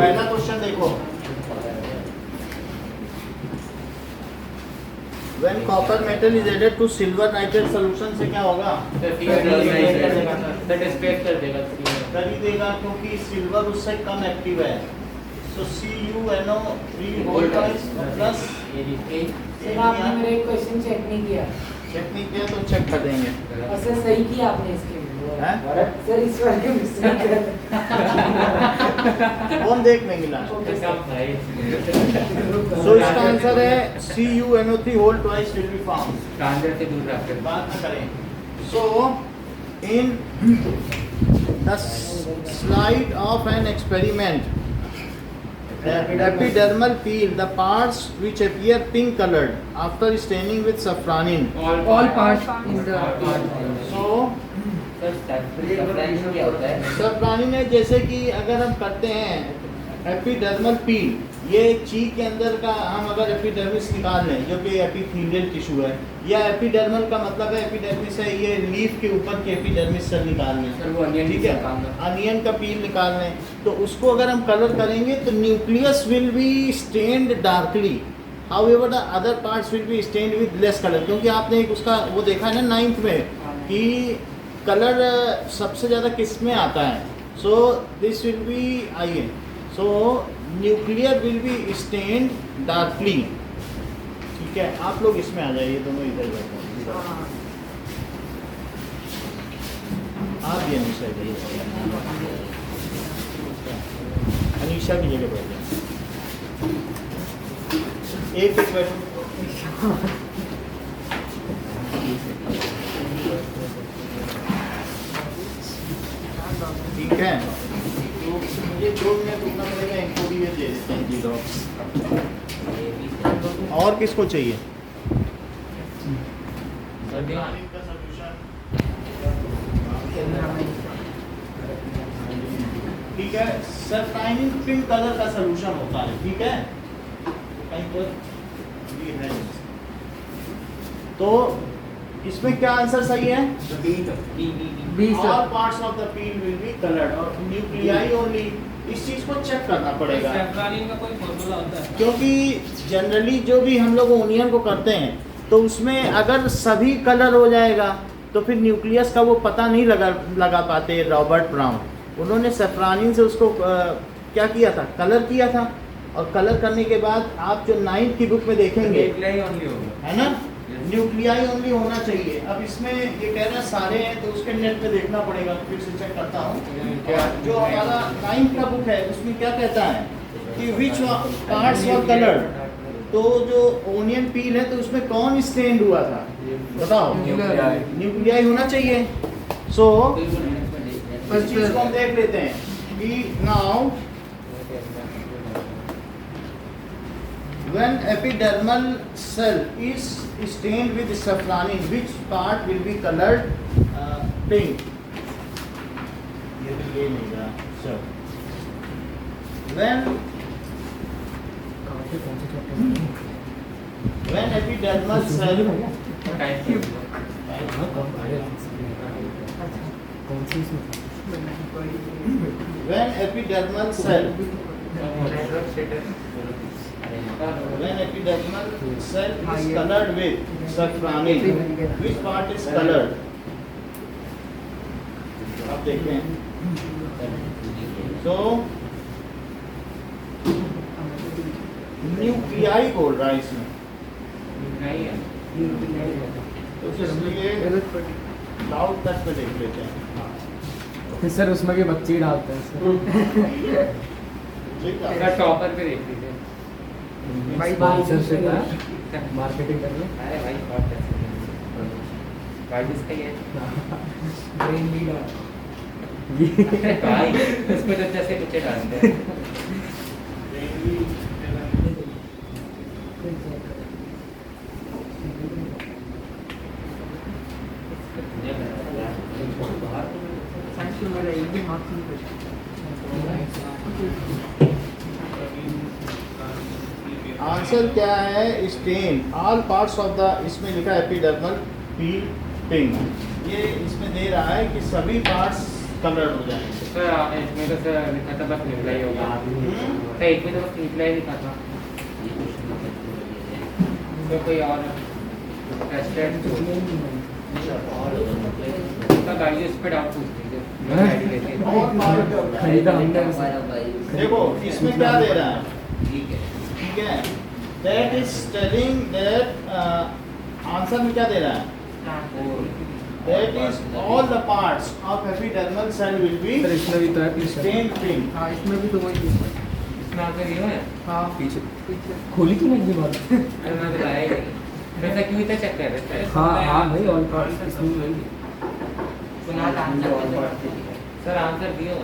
पहला क्वेश्चन देखो, when copper metal is added to silver nitrate solution से क्या होगा? कर ही देगा क्योंकि सिल्वर उससे कम एक्टिव है। तो CuNO3 whole twice plus sir आपने मेरा एक क्वेश्चन चेक नहीं किया। चेक नहीं किया तो चेक कर देंगे। और सर सही किया आपने इसके हैं? सर इस बार के मिस्टेक है। कौन देख नहीं मिला? सो इसका आंसर है CuNO3 whole twice will be found. Transit से दूर रख कर बात ना करें। So in the slide of an experiment, epidermal peel, the parts which appear pink colored after staining with safranin. All parts in the So क्या होता है? सफरानिन है, जैसे कि अगर हम करते हैं एपिडर्मल पील, ये चीक के अंदर का हम अगर एपिडर्मिस निकाल लें जो कि एपिथेलियल टिश्यू है, या एपिडर्मल का मतलब है एपिडर्मिस है, ये लीफ के ऊपर के एपिडर्मिस सेल निकाल लें, सर वो अनियन ठीक है, अनियन का पील निकाल लें, तो उसको अगर हम कलर करेंगे तो nucleus will be stained darkly, however the other parts will be stained with less colour. क्योंकि आपने एक उसका वो देखा है ना 9th में कि कलर सबसे ज़्यादा किस में आता है। सो दिस विल बी आइए, so nuclear will be stained darkly, ठीक है। आप लोग इसमें आ जाइए, दोनों इधर बैठो, आप भी अनीशा जाइए, अनीशा की जगह बैठ जाए, एक बैठो, ठीक है। तो मुझे 2 मिनट रुकना पड़ेगा, इनको भी ये दे देते हैं जी डॉक्स। और किसको चाहिए? ठीक है, सल्फाइनिन पिंक कलर का सलूशन होता है, ठीक है। कहीं पर ये है, तो इसमें क्या आंसर सही है? All parts of the peel will be colored और न्यूक्लियाई ओनली। इस चीज को चेक करना पड़ेगा सैफ्रानिन का कोई फॉर्मूला होता है? क्योंकि जनरली जो भी हम लोग ओनियन को करते हैं तो उसमें अगर सभी कलर हो जाएगा तो फिर न्यूक्लियस का वो पता नहीं लगा पाते। रॉबर्ट ब्राउन, उन्होंने सैफ्रानिन से उसको क्या किया था, कलर किया था, और कलर करने के बाद आप जो 9th की बुक में देखेंगे है ना, न्यूक्लियाई ओनली होना चाहिए। अब इसमें ये कह रहा है सारे हैं, तो उसके नेट पे देखना पड़ेगा, फिर से चेक करता हूँ। जो हमारा 9th का बुक है उसमें क्या कहता है कि विच पार्ट्स वर कलर्ड, तो जो ओनियन पील है तो उसमें कौन स्टेन्ड हुआ था बताओ? न्यूक्लियाई होना चाहिए। सो इस चीज को हम देख लेते हैं कि now when epidermal cell is stained with safranin, which part will be colored pink? ये नहीं रहा। So when epidermal cell when epidermal cell is colored with safranin, which part is colored? आप देखें, तो न्यूक्लियाई बोल रहा है इसमें, तो इसलिए डाउट तक पे देख लेते हैं। सर उसमें के बच्चे डालते हैं ठीक है, टॉपर पे देख लीजिए भाई मार्केटिंग कर लो। अरे भाई बहुत भाई जिसका ये ब्रेन लीड भाई उसमें तो जैसे बच्चे डालते हैं। आंसर क्या है? Stain all parts of the, इसमें लिखा है एपिडर्मल पील पिंक। ये इसमें दे रहा है कि सभी पार्ट्स कलर हो जाएंगे। सर इसमें तो सर लिखा था बस निकला ही होगा। सर एक में तो बस निकला ही लिखा था। तो कोई और टेस्टेड तो गाड़ी इस पे डाउट पूछ लीजिए। मैं गाड़ी लेके खरीदा हमने देखो इसमें क्या दे रहा है, ठीक है, that is telling that answer में क्या दे रहा है, that is all the parts of epidermal cell will be sir इसमें भी तो है पीछे। Stain film. हाँ इसमें भी तो वही है। इसमें आंसर ये है। हाँ पीछे पीछे। खोली क्यों नहीं बात? अरे मैं तो लाया ही नहीं। वैसा क्यों इतना चेक कर रहे थे? हाँ हाँ भाई ऑल पार्ट्स इसमें वही है। सुना था आंसर सर आंसर दिए हो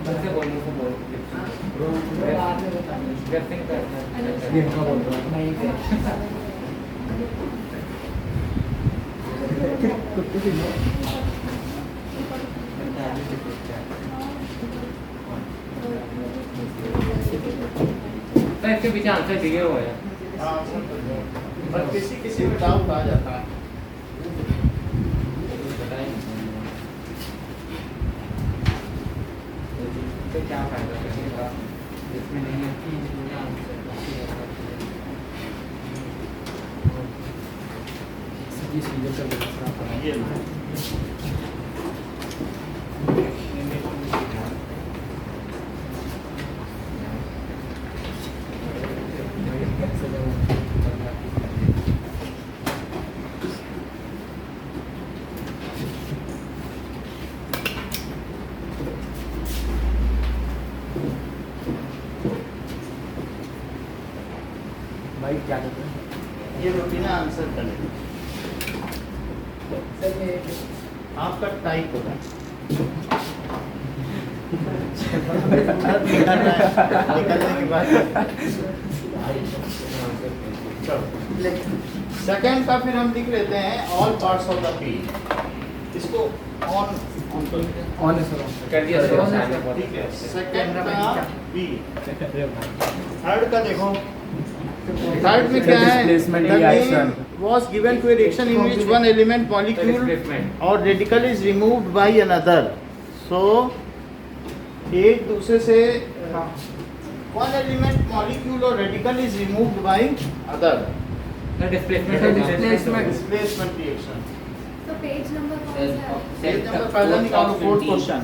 कैसे बोलने से बोल बाद में बता दें। ड्रेसिंग करना ये क्या बोल रहा है? नहीं कुत्ते की नो। सर इसके पीछे आंसर दिए हुए हैं। पर किसी किसी में डाउट आ जाता है। तो क्या फायदा करने का जिसमें नहीं है कि इसमें आंसर सीधी सीधे कर देना ये भाई क्या करते हैं? ये रूटीन आंसर करें। सर ये आपका टाइप होगा। निकलने के बाद सेकंड का फिर हम लिख लेते हैं all parts of the P. इसको ऑन ऑन है सर कर दिया सर ठीक है। सेकंड का बी। थर्ड का देखो, थर्ड में क्या है, Displacement reaction was given to a reaction in which one element molecule Displacement. or radical is removed by another. So एक दूसरे से one element molecule or radical is removed by other. Sir displacement Displacement reaction. तो page number कौन सा है? Page number पहला निकालो, fourth question.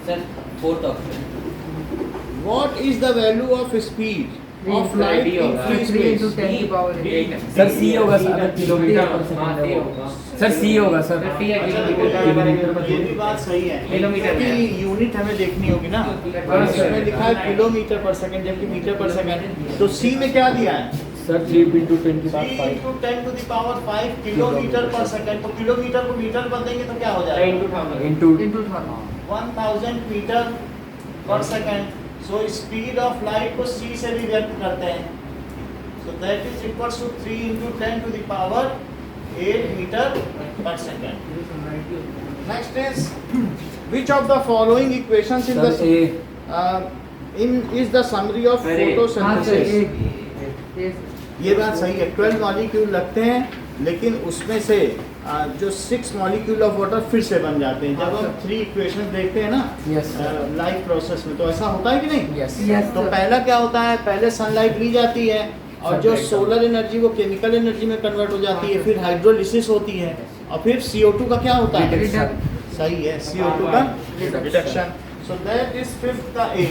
Sir fourth option What is the value of speed of Free light in होगा। free 3 into space? 10 की power 8 sir सी होगा sir अगर किलोमीटर पर सेकंड है वो। सर सी होगा सर सर टी है अच्छा, किलोमीटर का ये भी बात सही है, किलोमीटर में। क्योंकि यूनिट हमें देखनी होगी ना। और इसमें लिखा है किलोमीटर पर सेकंड जबकि मीटर पर सेकंड। तो सी में क्या दिया है, सर 3 into 10 की 3 बात into 10 to the power 5 kilometre पर सेकंड। तो किलोमीटर को मीटर पर देंगे तो क्या हो जाएगा, 5 into into 1000 1000 meter per second. So speed of light को सी से भी व्यक्त करते हैं। So that is equals to 3 into 10 to the power 8 meter per second. Next is which of the following equations in sir a the in is the summary of अरे, हाँ sir photosynthesis? ये ये बात सही है, 12 मॉलिक्यूल लगते हैं, लेकिन उसमें से जो 6 मॉलिक्यूल ऑफ वाटर फिर से बन जाते हैं। जब हम 3 इक्वेशन देखते हैं ना यस लाइफ प्रोसेस में, तो ऐसा होता है कि नहीं? यस यस तो पहला क्या होता है, पहले सनलाइट ली जाती है और जो सोलर एनर्जी वो केमिकल एनर्जी में कन्वर्ट हो जाती है, फिर हाइड्रोलिसिस होती है और फिर CO2 का क्या होता है? सही है, CO2 का reduction. So that is fifth का ए।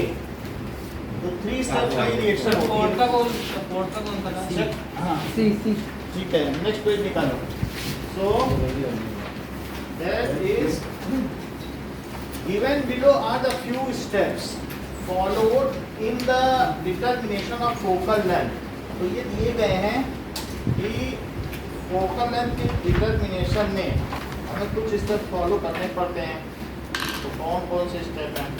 तो 3 स्टेप का रिएक्शन होती है। हाँ सी ठीक है, नेक्स्ट पेज निकालो। So that is given below are the few steps followed in the determination of focal length. तो ये दिए गए हैं कि फोकल लेंथ के डिटरमिनेशन में हमें कुछ स्टेप फॉलो करने पड़ते हैं। तो कौन कौन से स्टेप हैं?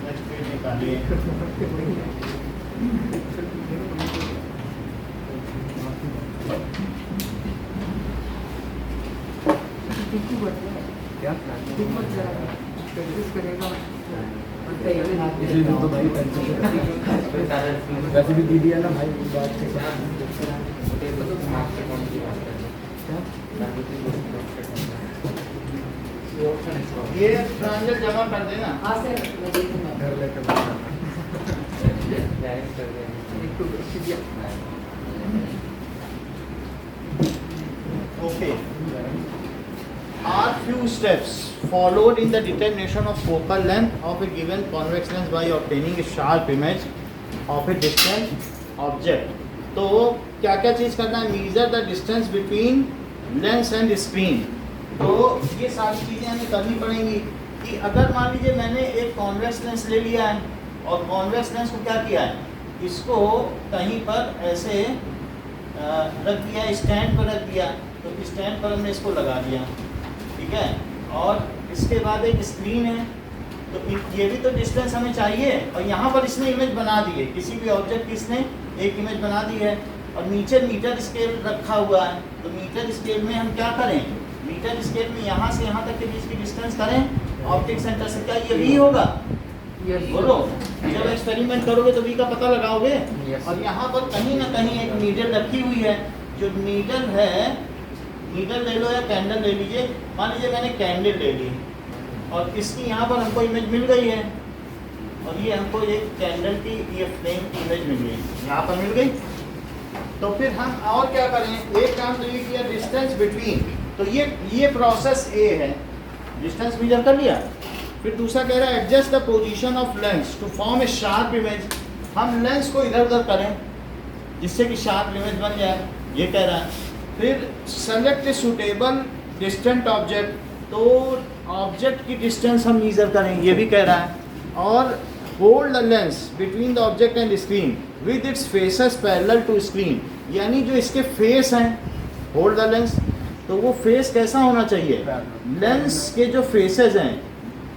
नेक्स्ट पेज निकालिए। क्या प्रैक्टिस करेगा इसी दिन तो भाई वैसे भी दीदी है ना भाई बात के ये ट्रांजल जमा कर देना। हाँ सर मैं दे दूंगा। घर लेकर Okay. Are few steps followed in the determination of focal length of a given convex lens by obtaining a sharp image of a distant object. तो क्या क्या चीज़ करना है? Measure the distance between lens and screen. तो ये सारी चीज़ें हमें करनी पड़ेंगी कि अगर मान लीजिए मैंने एक कॉन्वेक्स लेंस ले लिया है और कॉन्वेक्स लेंस को क्या किया है, इसको कहीं पर ऐसे रख दिया, स्टैंड पर रख दिया, तो स्टैंड पर हमने इसको लगा दिया, ठीक है। और इसके बाद एक स्क्रीन है, तो ये भी तो डिस्टेंस हमें चाहिए, और यहाँ पर इसने इमेज बना दी है, किसी भी ऑब्जेक्ट की इसने एक इमेज बना दी है, और नीचे मीटर स्केल रखा हुआ है। तो मीटर स्केल में हम क्या करें? मीटर स्केल में यहाँ से यहाँ तक के बीच की डिस्टेंस करें ऑप्टिक सेंटर से, क्या ये भी होगा? बोलो, जब एक्सपेरिमेंट करोगे तो वी का पता लगाओगे। और यहाँ पर कहीं ना कहीं एक नीडल रखी हुई है, जो नीडल है, नीडल ले लो या कैंडल ले लीजिए। मान लीजिए मैंने कैंडल ले ली और इसकी यहाँ पर हमको इमेज मिल गई है, और ये हमको एक कैंडल की ये फ्लेम की इमेज मिल गई, यहाँ पर मिल गई। तो फिर हम और क्या करें? एक काम तो ये किया, डिस्टेंस बिटवीन, तो ये प्रोसेस ए है, डिस्टेंस मेजर कर लिया। फिर दूसरा कह रहा है adjust the position of lens to form a sharp image. हम लेंस को इधर उधर करें जिससे कि शार्प इमेज बन जाए, ये कह रहा है। फिर select a suitable distant object, तो ऑब्जेक्ट की डिस्टेंस हम मेजर करें, ये भी कह रहा है। और hold the lens between the object and screen with its faces parallel to screen, यानी जो इसके फेस हैं, होल्ड द लेंस, तो वो फेस कैसा होना चाहिए? लेंस के जो फेसेस हैं,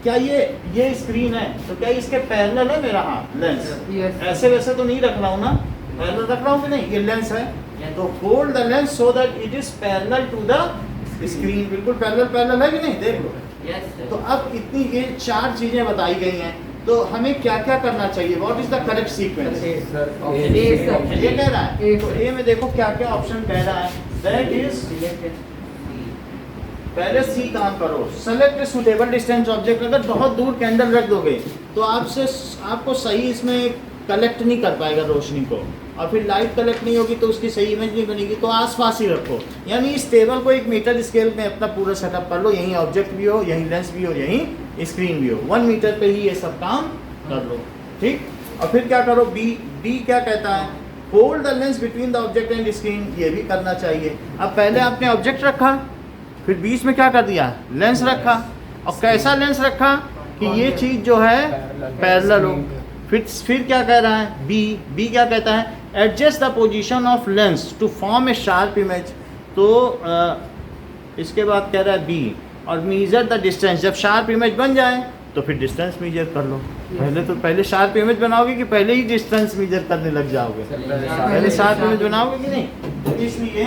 क्या ये स्क्रीन है तो क्या इसके पैरेलल है मेरा हाथ लेंस? ऐसे वैसे तो नहीं रख रहा हूँ ना, पैरेलल रख रहा हूँ कि नहीं? ये लेंस है, तो hold the lens so that it is parallel to the screen. बिल्कुल पैरेलल है कि नहीं? देख लो। तो अब इतनी ये चार चीजें बताई गई हैं, तो हमें क्या क्या करना चाहिए? What is the correct sequence? ये कह रहा है, तो ए में देखो क्या क्या ऑप्शन कह रहा है। दैट इज, पहले सी काम करो, सेलेक्ट सुटेबल डिस्टेंस ऑब्जेक्ट। अगर बहुत दूर कैंडल रख दोगे तो आपको सही इसमें कलेक्ट नहीं कर पाएगा रोशनी को, और फिर लाइट कलेक्ट नहीं होगी तो उसकी सही इमेज नहीं बनेगी। तो आसपास ही रखो, यानी इस टेबल को एक मीटर स्केल में अपना पूरा सेटअप कर लो, यहीं ऑब्जेक्ट भी हो, यहीं लेंस भी हो, यहीं स्क्रीन भी हो, 1 मीटर पे ही ये सब काम कर लो, ठीक। और फिर क्या करो? बी क्या कहता है? Hold the lens between the object and screen, ये भी करना चाहिए। अब पहले आपने ऑब्जेक्ट रखा, फिर बीच में क्या कर दिया? लेंस रखा, और कैसा लेंस रखा कि ये चीज़ जो है पैरेलल हो। फिर क्या कह रहा है? बी क्या कहता है? Adjust the position of lens to form a sharp image. तो इसके बाद कह रहा है बी, और मीजर द डिस्टेंस। जब शार्प इमेज बन जाए तो फिर डिस्टेंस मीजर कर लो। पहले शार्प इमेज बनाओगे कि पहले ही डिस्टेंस मीजर करने लग जाओगे? पहले शार्प इमेज बनाओगे कि नहीं? तो इसलिए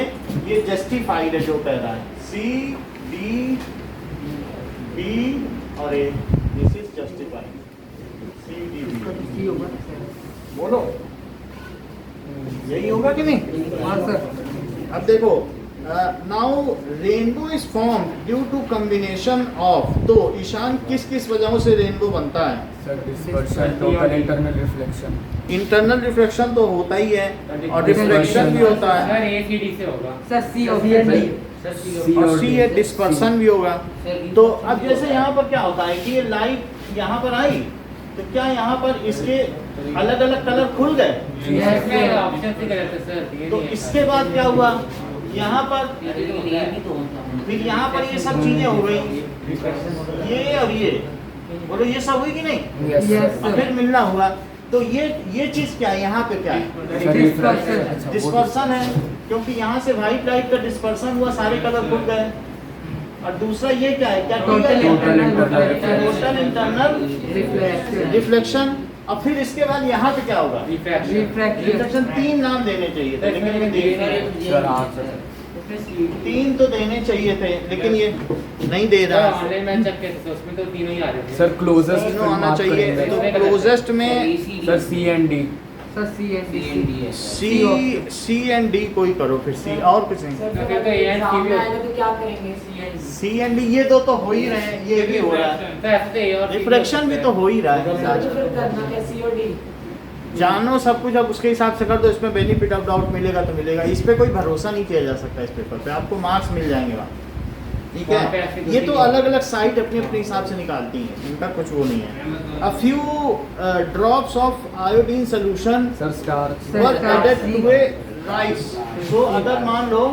ये जस्टिफाइड है जो कह रहा है, सी डी बी और A, this is justified. C D B बोलो, यही होगा कि नहीं? हाँ सर। अब देखो, now rainbow is form due to combination of, तो ईशान किस किस वजहों से रेनबो बनता है? Sir dispersion, total internal reflection. Internal reflection तो होता ही है, और रिफ्लेक्शन भी होता है, सर ACD से होगा। सर सी और डी। और सी है डिस्पर्सन भी होगा। तो अब जैसे यहाँ पर क्या होता है कि ये लाइट यहाँ पर आई, तो क्या यहाँ पर इसके अलग अलग कलर खुल गए? ऑप्शन से गलत है सर। तो इसके बाद क्या हुआ? यहाँ पर फिर यहाँ पर ये सब चीजें हो गई, ये और ये, बोलो ये सब हुई कि नहीं? और फिर मिलना हुआ। तो ये चीज क्या है? यहाँ पे क्या है? डिस्पर्सन है, क्योंकि यहाँ से व्हाइट लाइट का डिस्पर्सन हुआ, सारे कलर खुल गए। और दूसरा ये क्या है? क्या टोटल इंटरनल रिफ्लेक्शन। और फिर इसके बाद यहाँ पे क्या होगा? रिफ्लेक्शन। 3 नाम देने चाहिए थे, लेकिन मैं 3 तो देने चाहिए थे, लेकिन ये नहीं दे रहा है। ऑनलाइन मैंने चेक किया था, उसमें तो तीनों ही आ रहे थे। सर क्लोजेस्ट तीनों आना चाहिए, तो क्लोजेस्ट में sir C and D. Sir C and D C and D कोई करो, फिर सी और कुछ नहीं। तो फिर तो ए एंड सी भी आएगा तो क्या करेंगे सी एंड डी ये दो तो हो ही रहे हैं, ये भी हो रहा है, तो ऐसे तो ए और सी रिफ्रैक्शन भी तो हो ही रहा है। फिर करना क्या सी और डी जानो सब कुछ, अब उसके हिसाब से कर दो। इसमें बेनिफिट ऑफ डाउट मिलेगा तो मिलेगा, इस पे कोई भरोसा नहीं किया जा सकता। इस पेपर पे आपको मार्क्स मिल जाएंगे वहाँ, ठीक वहाँ पे है। ऐसी ये तो दूसरी- अलग अलग साइट अपने अपने हिसाब से निकालती हैं, इनका कुछ वो नहीं है। A few drops of iodine solution sir star were added to a rice. तो अगर मान लो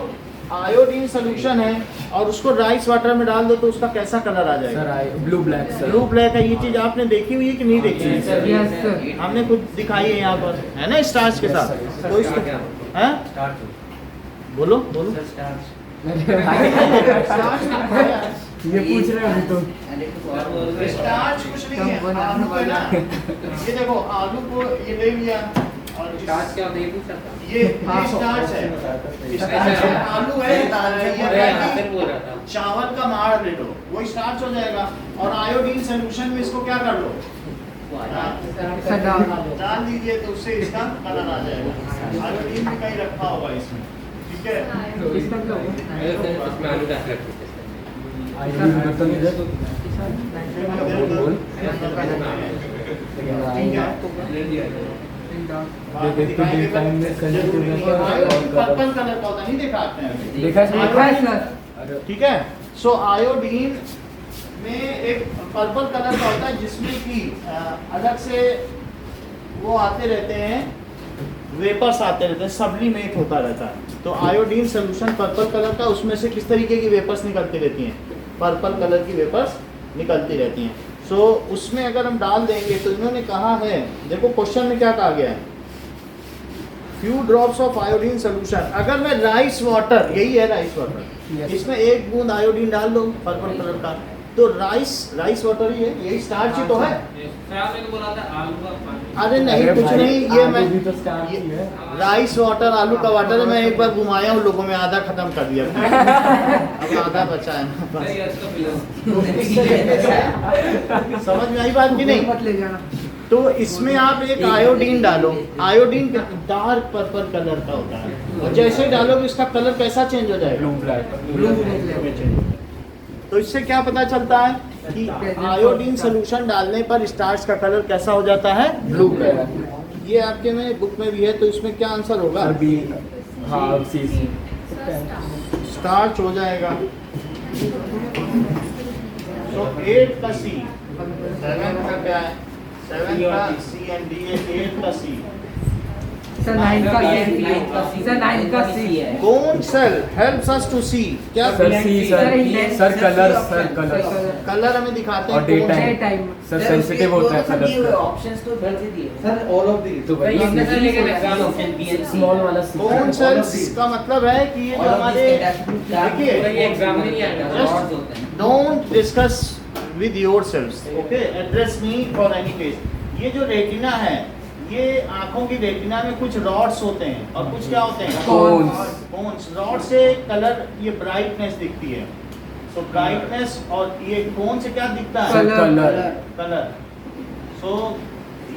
आयोडीन सोल्यूशन है और उसको राइस वाटर में डाल दो तो उसका कैसा कलर आ सर जाएगा? Eye blue black sir. Blue black है। ये चीज आपने देखी हुई है कि नहीं देखी है? यस सर हमने खुद दिखाई है यहाँ पर, है ना, स्टार्च के साथ। तो इसको हैं? बोलो बोलो। ये पूछ रहे हैं तो स्टार्च कुछ नहीं है, आलू है ना। ये देखो आलू को ये ले लिया और स्टार्च क्या होता है ये पूछ सकता हूँ? ये स्टार्च है, स्टार्च है, आलू है, ये अरे यहाँ पे बोल रहा था। चावल का माड़ ले लो, वो स्टार्च हो जाएगा। और आयोडीन सोल्यूशन में इसको क्या कर लो, डाल दीजिए तो उससे इसका कलर आ जाएगा। आयोडीन भी कहीं रखा होगा इसमें, ठीक है। इसका क्या होगा इसमें आलू डाल रखते थे। आई बटन इधर बोल बाकी दिखाएंगे टाइम में जरूरी नहीं है। आयोडीन पर्पल कलर का होता है, नहीं देखा आपने अभी? देखा है देखा है सर ठीक है। सो आयोडीन में एक पर्पल कलर का होता है जिसमें कि अलग से वो आते रहते हैं, वेपर्स आते रहते हैं, सब्लिमेट होता रहता है। तो आयोडीन सोल्यूशन पर्पल कलर का, उसमें से किस तरीके की वेपर्स निकलती रहती हैं? पर्पल कलर की वेपर्स निकलती रहती हैं। सो उसमें अगर हम डाल देंगे तो इन्होंने कहा है, देखो क्वेश्चन में क्या कहा गया है, few drops of iodine solution. अगर मैं राइस वाटर, यही है राइस वाटर, Yes. इसमें एक बूंद आयोडीन डाल दो पर्पल कलर का, तो राइस वाटर ही है, यही स्टार्च ही तो है। अरे नहीं कुछ नहीं, ये मैं भी तो स्टार ही है। राइस वाटर आलू का वाटर है, मैं एक बार घुमाया हूँ लोगों में, आधा खत्म कर दिया अब आधा बचा है ना बस। समझ में आई बात कि नहीं? मत ले जाना तो इसमें आप एक आयोडीन डालो, आयोडीन डार्क पर्पल कलर का होता है, और जैसे ही डालोगे इसका कलर कैसा चेंज हो जाएगा? ब्लू ब्लैक ब्लू में चेंज। तो इससे क्या पता चलता है कि आयोडीन सोल्यूशन डालने पर स्टार्च का कलर कैसा हो जाता है? ब्लू ब्लैक ये आपके में बुक में भी है, तो इसमें क्या आंसर होगा? अभी हाँ सी स्टार्च हो जाएगा। तो 8 का सी, 7 का क्या है? 7 का सी एंड डी है, 8 का सी। सर 9 का सी सर 9 का सी कौन cell helps us to see? क्या sir C sir sir colour sir colour colour हमें दिखाते हैं? और डे कौन से? टाइम सर सेंसिटिव होता है कलर ऑप्शंस तो दे दिए सर ऑल ऑफ दी तो वही इसमें सर लेकिन एग्जाम स्मॉल वाला सी कौन सेल्स का मतलब है कि ये जो हमारे, देखिए, ये एग्जाम में नहीं आएगा। Don't discuss with yourselves, okay, address me for any case. ये जो रेटिना है, ये आंखों की रेटिना में कुछ रॉड्स होते हैं और कुछ क्या होते हैं? कोन्स। रॉड से कलर, ये ब्राइटनेस दिखती है, सो ब्राइटनेस, और ये कोन से क्या दिखता है? Colour colour. सो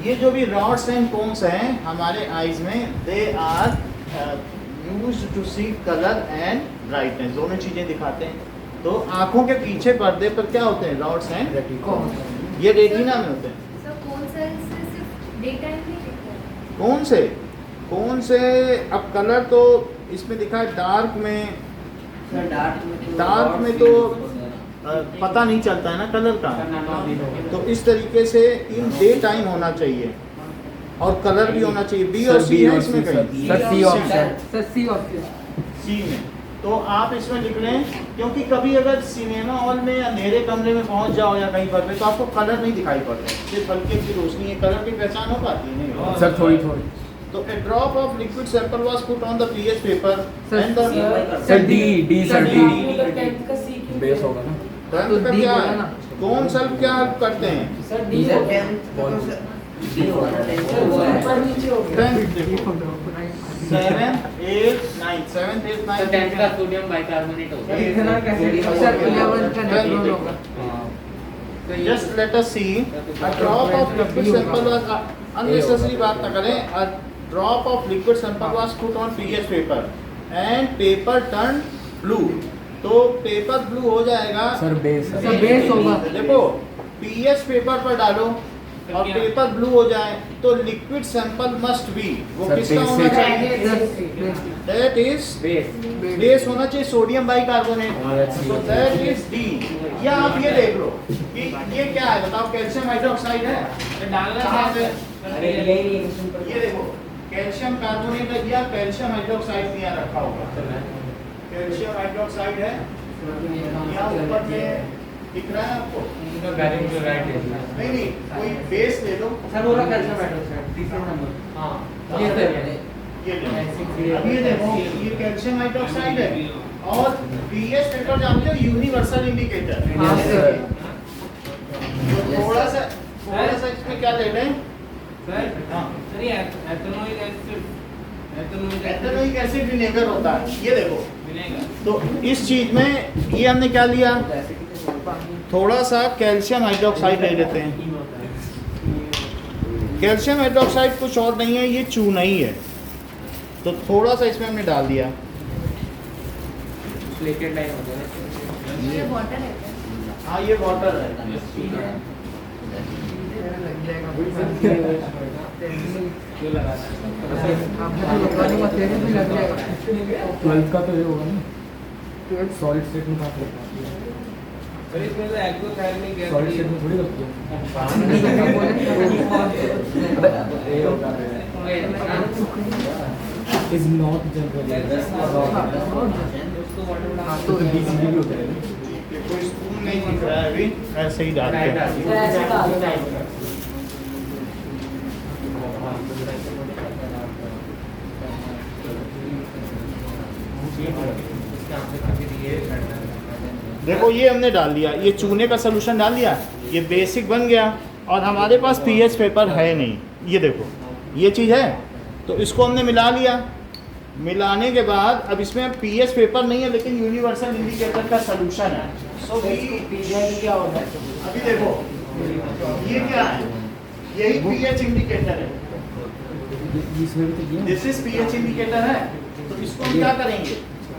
ये जो भी रॉड्स एंड कोन्स हैं हमारे आईज में, they are used to see colour and brightness, दोनों चीजें दिखाते हैं। तो आंखों के पीछे पर्दे पर क्या होते हैं? रॉड्स एंड ये रेटिना में होते हैं। सर कौन सा इससे सिर्फ डे टाइम नहीं दिखता है? कौन से अब कलर तो इसमें दिखा है डार्क में तो पता नहीं चलता है ना कलर का, तो इस तरीके से इन डे टाइम होना चाहिए और कलर भी होना चाहिए। बी और सी है इसमें कहीं? Sir C option sir C option C में, तो आप इसमें लिख लें, क्योंकि कभी अगर सिनेमा हॉल में अंधेरे कमरे में पहुंच जाओ या कहीं पर तो आपको कलर नहीं दिखाई पड़ता, सिर्फ हल्की की रोशनी है, कलर की पहचान हो पाती है नहीं? सर थोड़ी तो a drop of liquid sample was put on the pH paper Sir, and the sir D sir D का सी बेस होगा ना tenth तो का D क्या बोला है? ना। कौन सेल क्या help करते हैं? सर डी ऊपर नीचे हो गया 10th देखो 7, 8, 9 9th 7th 8th तो 10th 9th का सोडियम बाइकार्बोनेट होगा। इथेनॉल कैसे सर 11 का नेट्रॉन होगा तो ये just let us see a drop of liquid sample was unnecessary बात ना करें, a drop of liquid sample was put on pH paper and paper turned blue, तो पेपर ब्लू हो जाएगा सर बेस सर बेस होगा देखो pH paper पर डालो और पेपर ब्लू हो जाए तो लिक्विड सैंपल मस्ट बी वो सर, किसका base होना से- चाहिए दैट इज बेस बेस होना चाहिए सोडियम बाइकार्बोनेट हाँ, that's so it. That is D. या आप ये देख लो कि ये क्या है बताओ, कैल्शियम हाइड्रोक्साइड है कहाँ पे? ये देखो कैल्शियम कार्बोनेट है या कैल्शियम हाइड्रोक्साइड यहाँ रखा होगा, कैल्शियम हाइड्रोक्साइड है यहाँ ऊपर में दिख रहा है आपको? बैरिंग क्लोराइड है। नहीं नहीं कोई बेस ले लो, सर वो रहा कैल्शियम हाइड्रोक्साइड तीसरा नंबर हाँ ये सर ये देखो अब ये देखो ये कैल्शियम हाइड्रोक्साइड है और पीएच पेपर जानते हो यूनिवर्सल इंडिकेटर। हाँ सर तो थोड़ा सा इसमें क्या ले लें? हाँ एथेनोइक एसिड विनेगर होता है, ये देखो। तो इस चीज में ये हमने क्या लिया, थोड़ा सा कैल्शियम हाइड्रोक्साइड ले लेते हैं। कैल्शियम हाइड्रोक्साइड कुछ और नहीं है, ये चूना ही है, तो थोड़ा सा इसमें हमने डाल दिया। प्लेटेड लाइन हो जाए। ये वाटर है हाँ ये वाटर है, लग जाएगा क्यों लगाना है? आपने तो लगाने का तेरे भी लग जाएगा 12th का तो ये होगा ना सॉलिड स्टेट में कहाँ लगता है सॉलिड स्टेट में थोड़ी लगती है इज नॉट जनरली हाँ तो बीसीडी भी होता है कोई स्पून नहीं दिख रहा है अभी, ऐसे ही डालते हैं। देखो ये हमने डाल दिया, ये चूने का सोल्यूशन डाल दिया, ये बेसिक बन गया और हमारे पास पीएच पेपर है नहीं। ये देखो ये चीज़ है, तो इसको हमने मिला लिया। मिलाने के बाद अब इसमें पीएच पेपर नहीं है लेकिन यूनिवर्सल इंडिकेटर का सोल्यूशन है। सो क्या होता है अभी देखो ये क्या है, यही पीएच इंडिकेटर है, इसमें भी तो ये दिस इज पीएच इंडिकेटर है। तो इसको हम क्या करेंगे,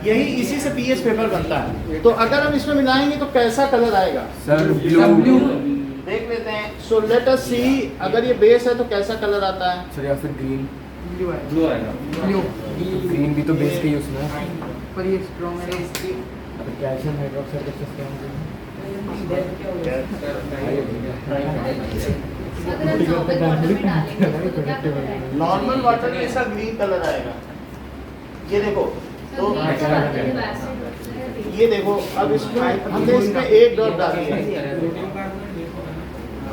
यही इसी से पीएच पेपर बनता है। तो अगर हम इसमें मिलाएंगे तो कैसा कलर आएगा सर ब्लू देख लेते हैं। सो लेट अस सी, अगर ये बेस है तो कैसा कलर आता है? सर या फिर ग्रीन ब्लू है ब्लू आएगा। ब्लू ग्रीन भी तो बेस का ही उसमें है पर ये स्ट्रॉन्ग है अब कैल्शियम हाइड्रोक्साइड का सिस्टम अगर हम नॉर्मल वाटर में डालेंगे तो क्या कलर आएगा? नॉर्मल वाटर में इसका ग्रीन कलर आएगा। ये देखो तो ये देखो अब इसमें हमने इसमें एक ड्रॉप डाल दिया,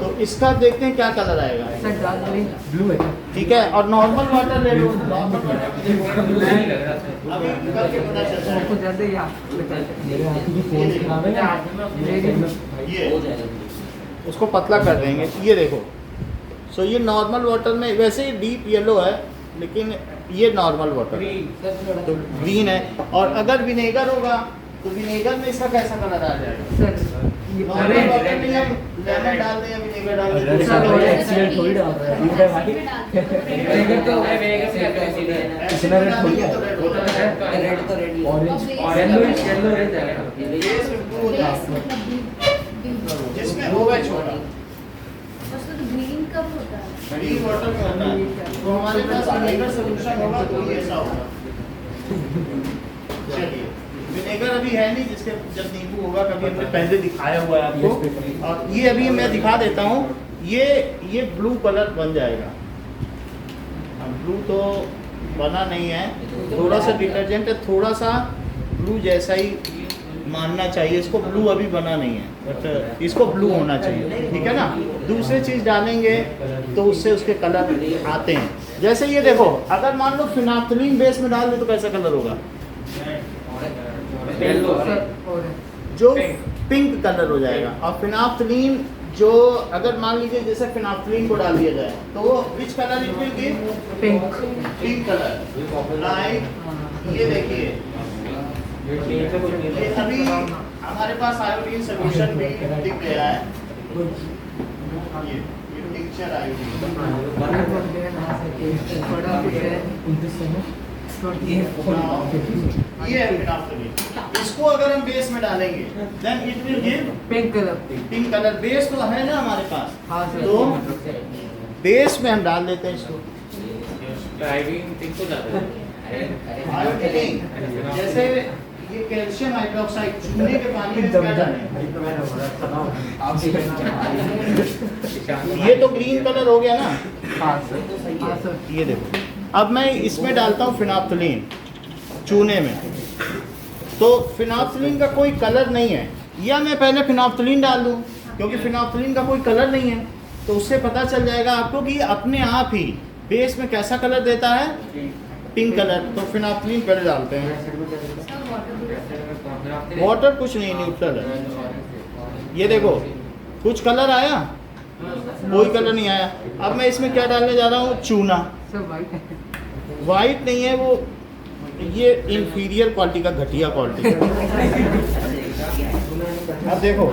तो इसका देखते हैं क्या कलर आएगा। सर डाल ग्रीन ब्लू है ठीक है, और नॉर्मल वाटर ले लो, नॉर्मल वाटर में देखो अभी करके पता चलता है। आपको ज्यादा या मेरे हाथ की फोन खराब है ना ये उसको पतला कर देंगे। ये देखो सो ये नॉर्मल वाटर में वैसे ही डीप येलो है लेकिन ये नॉर्मल वाटर है तो ग्रीन है। और अगर विनेगर होगा तो विनेगर में इसका कैसा कलर आ जाएगा? सर ये नॉर्मल वाटर में हम लेमन डाल दें या विनेगर डाल दें तो सर, इसका एक्सीडेंट थोड़ी डाल रहा है विनेगर तो इतना रेड थोड़ी है तो रेड होता है। रेड तो रेड ऑरेंज येलो ऑरेंज आएगा बेस ब्लू होता है जिसमें होगा छोटा, ग्रीन कब होता है? ग्रीन वाटर में होता है। तो हमारे पास विनेगर सोल्यूशन होगा तो ये ऐसा होगा। चलिए विनेगर अभी है नहीं, जिसके जब नींबू होगा कभी हमने पहले दिखाया हुआ है आपको, और ये अभी मैं दिखा देता हूँ। ये ब्लू कलर बन जाएगा। अब ब्लू तो बना नहीं है, थोड़ा सा डिटर्जेंट है, थोड़ा सा ब्लू जैसा ही मानना चाहिए। इसको ब्लू अभी बना नहीं है बट इसको ब्लू होना चाहिए, ठीक है ना। दूसरी चीज़ डालेंगे तो उससे उसके कलर आते हैं। जैसे ये देखो अगर मान लो फिनाफ्थलीन बेस में डाल दे तो कैसा कलर होगा? सर ऑरेंज जो पिंक कलर हो जाएगा। और फिनाफ्थलीन जो अगर मान लीजिए जैसे फिनाफ्थलीन को डाल दिया जाए तो which colour it will give? Pink pink colour. Like ये देखिए, ये अभी हमारे पास आयोडीन सोल्यूशन भी दिख गया है। ये टिंचर आयोडीन, ये है फिनाफ्थलीन। इसको अगर हम बेस में डालेंगे then it will give pink colour. Pink colour. Base तो है ना हमारे पास, हाँ सर। तो बेस में हम डाल देते हैं इसको ड्राइविंग पिंक हो जाता है। आयोडीन। जैसे ये कैल्शियम हाइड्रोक्साइड चूने के पानी में क्या डालें? ये तो ग्रीन कलर हो गया ना। हाँ सर। हाँ सर। ये देखो, अब मैं इसमें डालता हूँ फिनाफ्थलीन चूने में, तो फिनाफ्थलीन का कोई कलर नहीं है, या मैं पहले फिनाफ्थलीन डाल दूँ क्योंकि फिनाफ्थलीन का कोई कलर नहीं है, तो उससे पता चल जाएगा आपको कि अपने आप ही बेस में कैसा कलर देता है, पिंक कलर। तो फिनाफ्थलीन पहले डालते हैं। वाटर कुछ नहीं, न्यूट्रल है। ये देखो कुछ कलर आया, कोई कलर नहीं आया। अब मैं इसमें क्या डालने जा रहा हूँ? चूना। सर वाइट है। वाइट नहीं है वो, ये इंफीरियर क्वालिटी का, घटिया क्वालिटी। अब देखो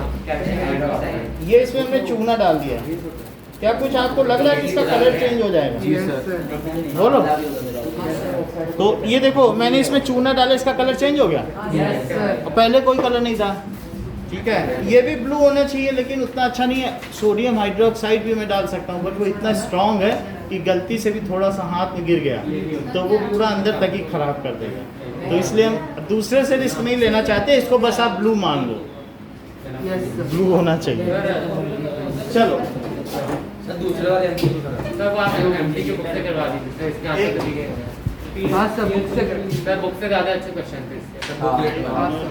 ये इसमें हमने चूना डाल दिया, क्या कुछ आपको लग रहा है कि इसका कलर चेंज हो जाएगा? Yes sir. बोलो। तो ये देखो मैंने इसमें चूना डाला, इसका कलर चेंज हो गया। Yes sir. और पहले कोई कलर नहीं था, ठीक है। ये भी ब्लू होना चाहिए लेकिन उतना अच्छा नहीं है। सोडियम हाइड्रोक्साइड भी मैं डाल सकता हूँ, बट वो इतना स्ट्रॉन्ग है कि गलती से भी थोड़ा सा हाथ में गिर गया तो वो पूरा अंदर तक ही खराब कर देगा। तो इसलिए हम दूसरे से रिस्क नहीं लेना चाहते, इसको बस आप ब्लू मान लो, यस सर। ब्लू होना चाहिए। चलो दूसरे वाले सर वो आप एमटी की बुक से करवा दीजिए सर, इसके आंसर तो दिखे। हाँ सर बुक से कर। सर बुक से ज़्यादा अच्छे क्वेश्चन थे इसके। सर बुक हाँ सर।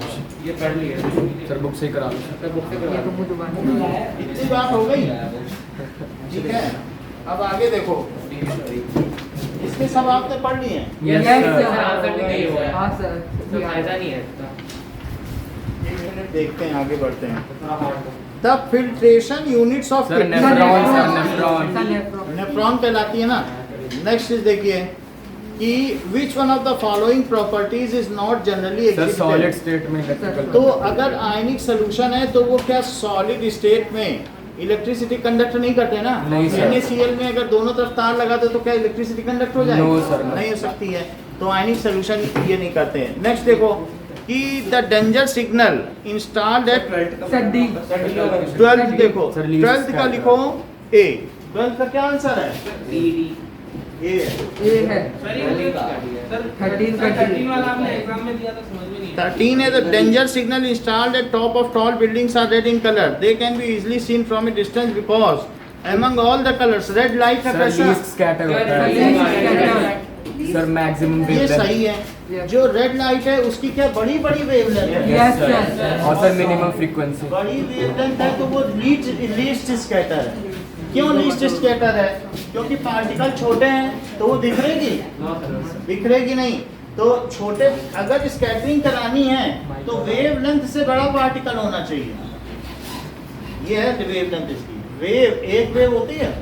ये पढ़ लिए सर बुक से ही करा लो। सर बुक से ये करवा तो दीजिए। मुझे बात इतनी बात हो गई, ठीक है। अब आगे देखो, इसके सब आपने पढ़ लिए हैं। Yes Yes, sir, sir. Answer भी नहीं हुआ है। हाँ सर। तो फायदा नहीं है इसका। एक मिनट देखते हैं, आगे बढ़ते हैं। The filtration units of sir nephron, sir nephron. Nephron कहलाती है ना। नेक्स्ट चीज देखिए कि which one of the following properties is not generally sir solid existent. State में इलेक्ट्रिकल। तो अगर आयनिक सोल्यूशन है तो वो क्या सॉलिड स्टेट में इलेक्ट्रिसिटी कंडक्ट नहीं करते ना? नहीं सर। NaCl में अगर दोनों तरफ तार लगा दे तो क्या इलेक्ट्रिसिटी कंडक्ट हो जाएगी? No, sir, no. नहीं हो सकती है। तो आयनिक सोल्यूशन ये नहीं करते हैं। नेक्स्ट देखो कि the danger signal installed eight sir D. 12th देखो, Sir, least 12th का scatter. लिखो A। 12th का क्या आंसर है? A है। ए है। 13 का डी। 13 है the danger signal installed at top of tall buildings are red in color. They can be easily seen from a distance because among all the colors red light का sir कैसा? Least scatter होता है। Sir maximum ये wavelength. सही है। जो red light है उसकी क्या बड़ी बड़ी वेवलेंथ है? Yes sir. और सर मिनिमम फ्रीक्वेंसी। बड़ी वेवलेंथ है तो वो लीस्ट स्कैटर है। क्यों लीस्ट स्कैटर है? क्योंकि पार्टिकल छोटे हैं तो वो बिखरेगी नहीं। तो छोटे अगर स्कैटरिंग करानी है तो वेवलेंथ से बड़ा पार्टिकल होना चाहिए। ये है वेवलेंथ इसकी। एक वेव होती है,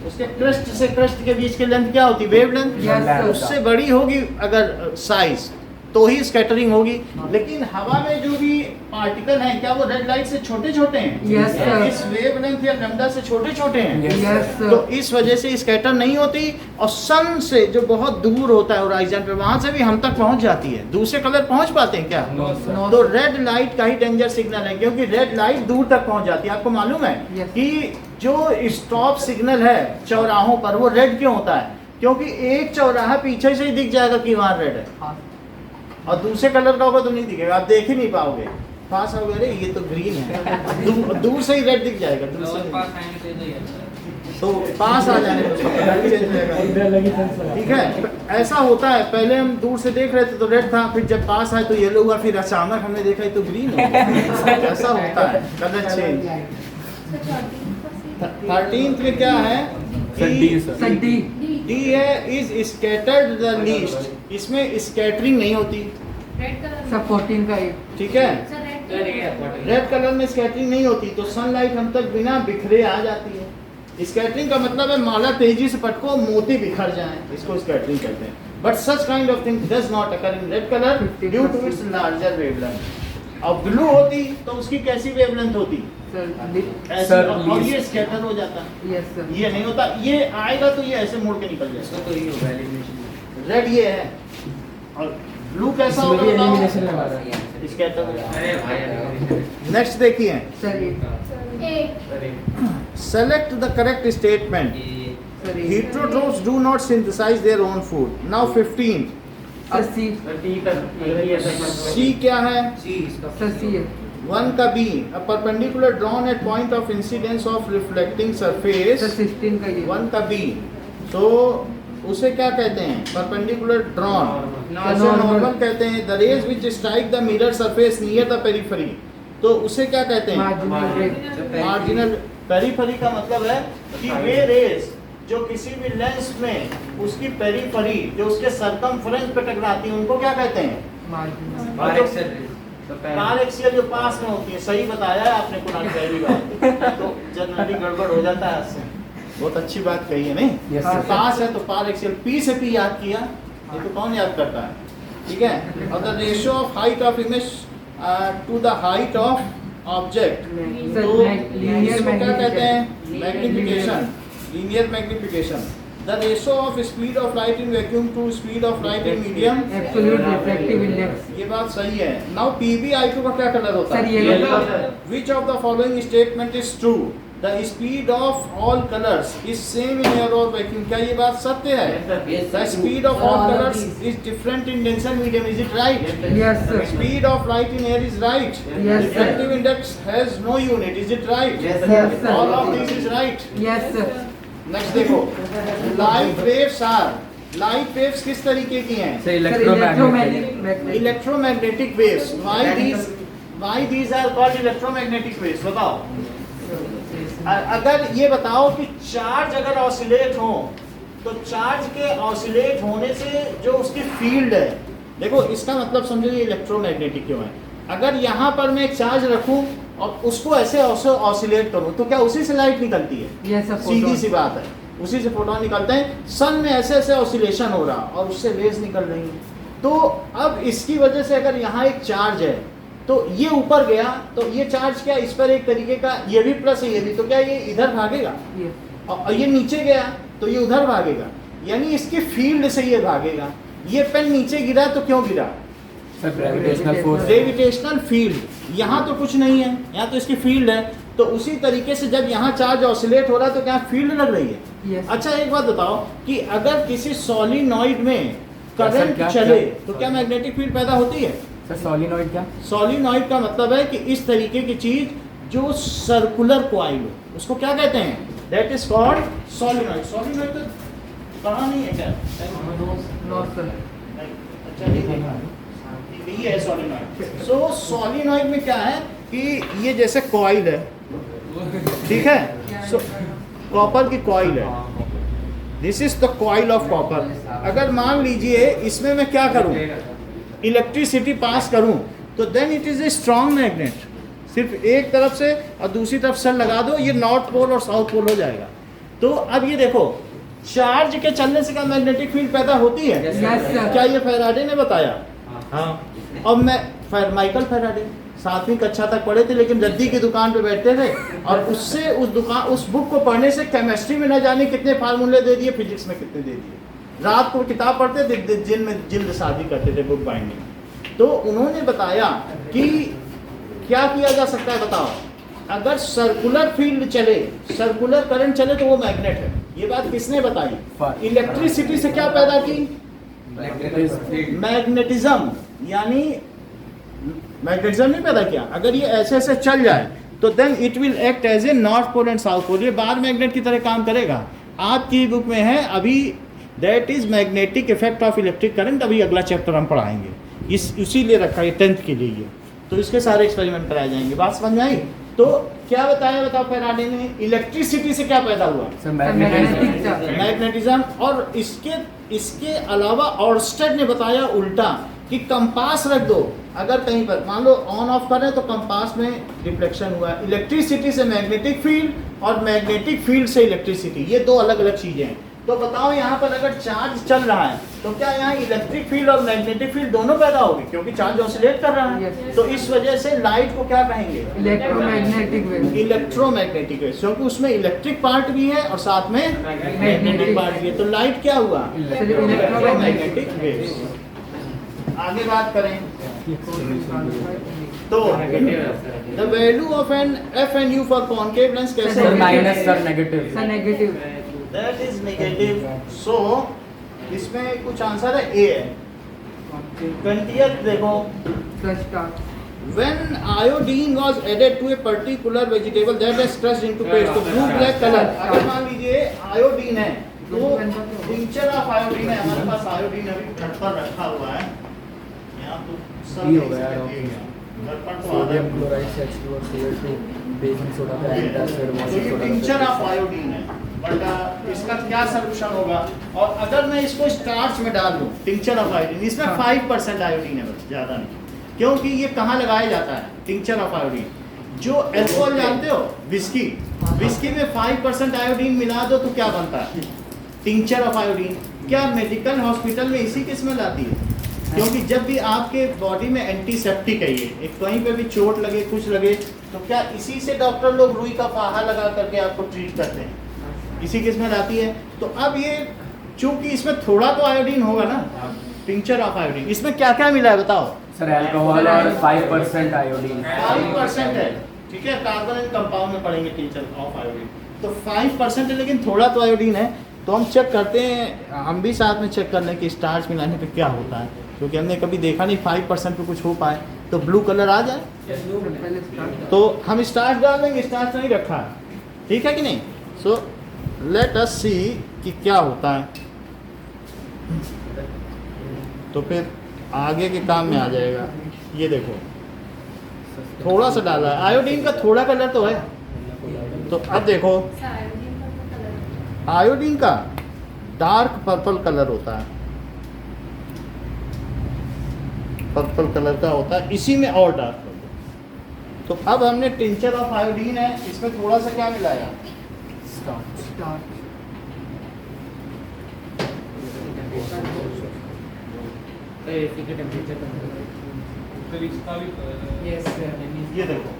उसके क्रस्ट से क्रस्ट के बीच की लेंथ क्या होती है? वेवलेंथ। Yes, sir. उससे बड़ी होगी अगर साइज तो ही स्कैटरिंग होगी। लेकिन हवा में जो भी पार्टिकल हैं क्या वो रेड लाइट से छोटे छोटे हैं? Yes, sir. इस वेवलेंथ या लैम्डा से छोटे छोटे हैं। Yes, यस तो सर। इस वजह से स्कैटर नहीं होती। और सन से जो बहुत दूर होता है होराइजन पे, वहां से भी हम तक पहुंच जाती है। दूसरे कलर पहुंच पाते हैं क्या? No sir. तो रेड लाइट का ही डेंजर सिग्नल है, क्योंकि रेड लाइट दूर तक पहुंच जाती है। आपको मालूम है Yes. कि जो स्टॉप सिग्नल है चौराहों पर वो रेड क्यों होता है? क्योंकि एक चौराहा पीछे से ही दिख जाएगा कि वहाँ रेड है, हाँ। और दूसरे कलर का होगा तो नहीं दिखेगा, आप देख ही नहीं पाओगे। पास आओगे, अरे ये तो ग्रीन है, दूर से ही रेड दिख जाएगा। दूर से तो पास आ जाने में चेंज हो जाएगा। इधर लगी सेंस लगा। ठीक है, ऐसा होता है। पहले हम दूर से देख रहे थे तो रेड था, फिर जब पास आए तो येलो हुआ, फिर अचानक हमने देखा तो ग्रीन हो गया। ऐसा होता है, कलर चेंज। 13th में क्या है? Sir D sir. Sir D. D है इज स्कैटर्ड द लीस्ट। इसमें स्कैटरिंग नहीं होती, रेड कलर सर 14 का ए। ठीक है। सर रेड रेड कलर में स्कैटरिंग नहीं होती, तो सनलाइट हम तक बिना बिखरे आ जाती है। स्कैटरिंग का मतलब है माला तेजी से पटको, मोती बिखर जाए, इसको स्कैटरिंग कहते हैं। But such kind of thing does not occur in red colour due to its larger wavelength. और ब्लू होती तो उसकी कैसी वेवलेंथ होती? ऐसे, सर, और ये स्कैटर हो जाता। Yes sir. ये नहीं होता, ये आएगा तो ये ऐसे मुड़ के निकल जाएगा। इसका तो ये होगा एलिमिनेशन। रेड ये है, और ब्लू कैसा इसमें भी होगा एलिमिनेशन लगा रहा है। स्कैटर। अरे भाई नेक्स्ट देखिए, सर ये select the correct statement. ये सर ये Heterotrophs do not synthesize their own food. Now 15. Sir C C क्या है? सी इसका सर सी है 1 का B. A perpendicular drawn at point of incidence of reflecting surface. Sir 16 का ये 1 का B. तो उसे क्या कहते हैं? Perpendicular drawn. ऐसे Normal. normal कहते हैं. The rays which strike the mirror surface near the periphery. तो उसे क्या कहते हैं? Marginal rate marginal. पेरीफरी का मतलब है कि वे रेज जो किसी भी लेंस में उसकी पेरीफरी जो उसके सरकमफ्रेंस पे टकराती है उनको क्या कहते हैं? मार्जिनल बार एक्सेल पार एक्सियल, जो पास में होती है। सही बताया है आपने कुणाल, पहली बात तो जनरली गड़बड़ हो जाता है इससे। बहुत अच्छी बात कही है, नहीं? Yes, sir. पास है तो पार एक्सियल, पी से पी याद किया, ये तो कौन याद करता है? ठीक है। और the ratio of height of image to the height of object, sir तो लीनियर इसको क्या कहते हैं? Magnification magnification, linear magnification. The ratio of speed of light in vacuum to speed of light in medium. Absolute refractive index ये बात सही है। Now PbI2 का क्या कलर होता सर है? Yellow Which of the following statement is true? The speed of all colors is same in air or vacuum. क्या ये बात सत्य है? The speed of all colors is different in denser medium. Is it right? Yes sir Speed of light in air is right. Yes, sir. Refractive index has no unit. Is it right? Yes, Yes, sir. All of this is right. Yes sir Next देखो, light waves are, light waves किस तरीके की हैं? Sir sir electromagnetic Electromagnetic waves. Why these are called electromagnetic waves? बताओ। अगर ये बताओ कि चार्ज अगर ऑसिलेट हो तो चार्ज के ऑसिलेट होने से जो उसकी फील्ड है, देखो इसका मतलब समझो ये इलेक्ट्रोमैग्नेटिक क्यों है। अगर यहाँ पर मैं एक चार्ज रखूं और उसको ऐसे ऑसिलेट करूं तो क्या उसी से लाइट निकलती है? यस सर सीधी सी बात है, उसी से फोटोन निकलते हैं। सन में ऐसे ऐसे ऑसिलेशन हो रहा और उससे रेज निकल रही हैं। तो अब इसकी वजह से अगर यहाँ एक चार्ज है तो ये ऊपर गया तो ये चार्ज क्या इस पर एक तरीके का, ये भी प्लस है ये भी, तो क्या ये इधर भागेगा? यस और ये नीचे गया तो ये उधर भागेगा, यानी इसकी फील्ड से ये भागेगा। ये पेन नीचे गिरा तो क्यों गिरा? Sir gravitational force. Gravitational field. यहाँ तो कुछ नहीं है, यहाँ तो इसकी फील्ड है। तो उसी तरीके से जब यहाँ चार्ज ऑसिलेट हो रहा है तो क्या फील्ड लग रही है? यस अच्छा एक बात बताओ कि अगर किसी सॉलिनॉइड में सर, करंट क्या- चले क्या- तो क्या मैग्नेटिक फील्ड पैदा होती है? सर सॉलिनॉइड क्या? सॉलिनॉइड का मतलब है कि इस तरीके की चीज जो सर्कुलर कॉइल हो उसको क्या कहते हैं? That is called solenoid. Solenoid तो कहाँ नहीं है क्या? नो सर अच्छा ठीक है, ये है सॉलिनॉइड। सो सॉलिनॉइड में क्या है कि ये जैसे कॉइल है, ठीक है? सो कॉपर की कॉइल है, this is the coil of copper. अगर मान लीजिए इसमें मैं क्या करूं, इलेक्ट्रिसिटी पास करूं तो then it is a strong magnet. सिर्फ एक तरफ से और दूसरी तरफ सेल लगा दो, ये नॉर्थ पोल और साउथ पोल हो जाएगा। तो अब ये देखो चार्ज के चलने से क्या मैग्नेटिक फील्ड पैदा होती है? यस सर क्या ये फैराडे ने बताया? हाँ। और मैं माइकल फैराडे 7वीं कक्षा तक पढ़े थे, लेकिन रद्दी की दुकान पे बैठते थे और उससे उस बुक को पढ़ने से केमिस्ट्री में न जाने कितने फार्मूले दे दिए, फिजिक्स में कितने दे दिए। रात को किताब पढ़ते थे, दिन में जिल्द शादी करते थे, बुक बाइंडिंग। तो उन्होंने बताया कि क्या किया जा सकता है बताओ, अगर सर्कुलर फील्ड चले, सर्कुलर करंट चले तो वो मैग्नेट है। ये बात किसने बताई? इलेक्ट्रिसिटी से क्या पैदा की? मैग्नेटिज्म। यानी मैग्नेटिज्म नहीं पैदा किया। अगर ये ऐसे ऐसे चल जाए तो then it will act as a north pole and south pole. ये बार मैग्नेट की तरह काम करेगा। आपकी बुक में है अभी, that is magnetic effect of electric current. अभी अगला चैप्टर हम पढ़ाएंगे, इसीलिए रखा है 10th के लिए ये। तो इसके सारे एक्सपेरिमेंट कराए जाएंगे। बात समझ आई? तो क्या बताया, बताओ फैराडे ने इलेक्ट्रिसिटी से क्या पैदा हुआ? Sir magnetic charge magnetism. और इसके अलावा ऑर्स्टेड ने बताया उल्टा कि कंपास रख दो, अगर कहीं पर मान लो ऑन ऑफ करें तो कंपास में रिफ्लेक्शन हुआ, इलेक्ट्रिसिटी से मैग्नेटिक फील्ड और मैग्नेटिक फील्ड से इलेक्ट्रिसिटी, ये दो अलग अलग चीज़ें हैं। तो बताओ यहाँ पर अगर चार्ज चल रहा है तो क्या यहाँ इलेक्ट्रिक फील्ड और मैग्नेटिक फील्ड दोनों पैदा होगी, क्योंकि चार्ज ऑसिलेट कर रहा है। Yes. तो इस वजह से लाइट को क्या कहेंगे, इलेक्ट्रोमैग्नेटिक वेव। इलेक्ट्रोमैग्नेटिक वेव, क्योंकि उसमें इलेक्ट्रिक पार्ट भी है और साथ में मैग्नेटिक पार्ट भी है। तो लाइट क्या हुआ, इलेक्ट्रोमैग्नेटिक वेव्स। आगे बात करें तो the value of an f and u for concave lens कैसे sir, minus sir negative. Sir negative. That is negative. So इसमें कुछ आंसर है ए है। 20th देखो, sir start. when iodine was added to a particular vegetable that is crushed into paste, तो blue black color, अगर मान लीजिए iodine है तो टिंचर ऑफ आयोडीन है, हमारे पास आयोडीन अभी घर पर रखा हुआ है, यहाँ तो सब ये हो गया यार। घर पर तो सोडियम आधा क्लोराइड से H2O Cl2 बेकिंग सोडा का एसिड तो वाटर ये सोडा टिंचर ऑफ आयोडीन है, बट इसका क्या सॉल्यूशन होगा। और अगर मैं इसको स्टार्च में डाल दूं, टिंचर ऑफ आयोडीन, इसमें 5% आयोडीन है, बस ज़्यादा नहीं, क्योंकि ये कहाँ लगाया जाता है, टिंचर ऑफ आयोडीन। जो अल्कोहल जानते हो, विस्की, विस्की में 5% आयोडीन मिला दो तो क्या बनता है, टिंचर ऑफ आयोडीन। क्या मेडिकल हॉस्पिटल में इसी की स्मेल आती है, क्योंकि जब भी आपके बॉडी में एंटीसेप्टिक है ये, एक कहीं पे भी चोट लगे कुछ लगे तो क्या इसी से डॉक्टर लोग रुई का फाहा लगा करके आपको ट्रीट करते हैं, इसी की स्मेल आती है। तो अब ये चूंकि इसमें थोड़ा तो आयोडीन होगा ना, टिंचर ऑफ आयोडीन, इसमें क्या क्या मिला है बताओ। सर अल्कोहल और 5% आयोडीन। 5% है, ठीक है, कार्बन एंड कंपाउंड में पढ़ेंगे टिंचर ऑफ आयोडीन। तो 5% है, लेकिन थोड़ा तो आयोडीन है। तो हम चेक करते हैं, हम भी साथ में चेक कर लें कि स्टार्च मिलाने पे क्या होता है, क्योंकि हमने कभी देखा नहीं 5% पे कुछ हो पाए। तो ब्लू कलर आ जाए पहले स्टार्ट। तो हम स्टार्च डाल देंगे, स्टार्च नहीं रखा है, ठीक है कि नहीं। सो लेट अस सी कि क्या होता है, तो फिर आगे के काम में आ जाएगा। ये देखो थोड़ा सा डाला है, आयोडीन का थोड़ा कलर तो है। तो अब देखो आयोडीन का डार्क पर्पल कलर होता है, पर्पल कलर का होता है, इसी में और डार्क पर्पल। तो अब हमने टिंचर ऑफ आयोडीन है, इसमें थोड़ा सा क्या मिलाया, स्टार्ट। Yes sir. ये देखो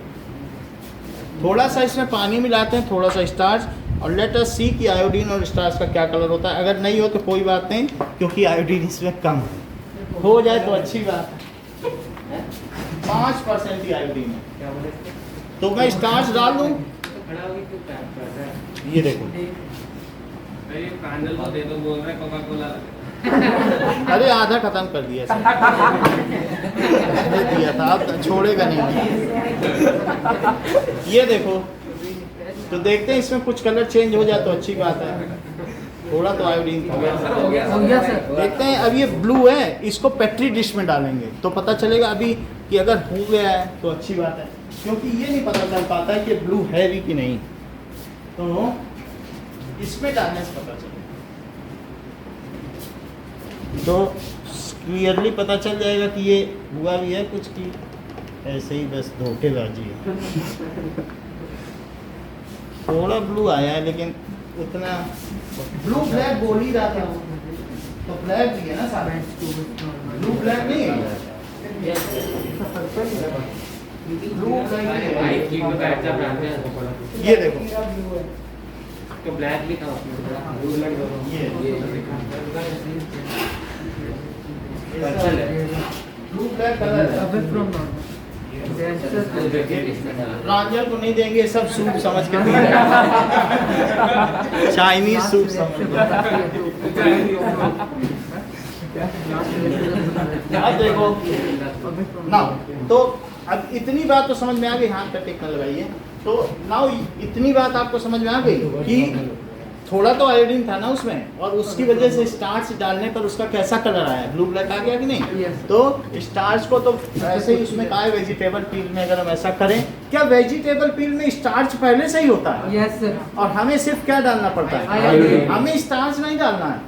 थोड़ा सा इसमें पानी मिलाते हैं, थोड़ा सा स्टार्च, और लेट अस सी कि आयोडीन और स्टार्च का क्या कलर होता है। अगर नहीं हो तो कोई बात नहीं, क्योंकि आयोडीन इसमें कम है, हो जाए तो अच्छी बात है। 5% ही आयोडीन है, तो मैं स्टार्च डाल दूं। ये देखो पैनल को दे दो, बोल रहे कोका कोला। अरे आधा खत्म कर दिया दे दिया था, अब छोड़ेगा नहीं। ये देखो, तो देखते हैं इसमें कुछ कलर चेंज हो जाए तो अच्छी बात है, थोड़ा तो आयोडीन था। हो गया सर। देखते हैं, अब ये ब्लू है, इसको पेट्री डिश में डालेंगे तो पता चलेगा अभी कि अगर हो गया है तो अच्छी बात है, क्योंकि ये नहीं पता चल पाता है कि ब्लू है भी कि नहीं, तो इसमें डालने से पता चलेगा। तो क्लियरली पता चल जाएगा कि ये हुआ भी है कुछ की, ऐसे ही बस धोखेबाजी है। थोड़ा ब्लू आया है, लेकिन उतना ब्लू ब्लैक बोल ही रहा था, तो ब्लैक भी है ना सारा, ब्लू ब्लैक नहीं है, ब्लू ब्लैक ये देखो, तो ब्लैक भी था ये ब्लू ब्लैक कलर है। अबे फ्रॉम नॉर्मल। प्रांजल को नहीं देंगे, सब सूप समझ के पी रहे हैं, चाइनीज सूप समझ के। अब देखो ना, तो अब इतनी बात तो समझ में आ गई, हाथ पे टिक न लगाइए। तो नाउ इतनी बात आपको समझ में आ गई कि थोड़ा तो आयोडीन था ना उसमें, और उसकी वजह से स्टार्च डालने पर उसका कैसा कलर आया, ब्लू ब्लैक आ गया कि नहीं। Yes. तो स्टार्च को तो ऐसे ही उसमें कहा है वेजिटेबल पील में अगर हम ऐसा करें, क्या वेजिटेबल पील में स्टार्च पहले से ही होता है, यस सर। और हमें सिर्फ क्या डालना पड़ता है, आयोडीन। हमें स्टार्च नहीं डालना है,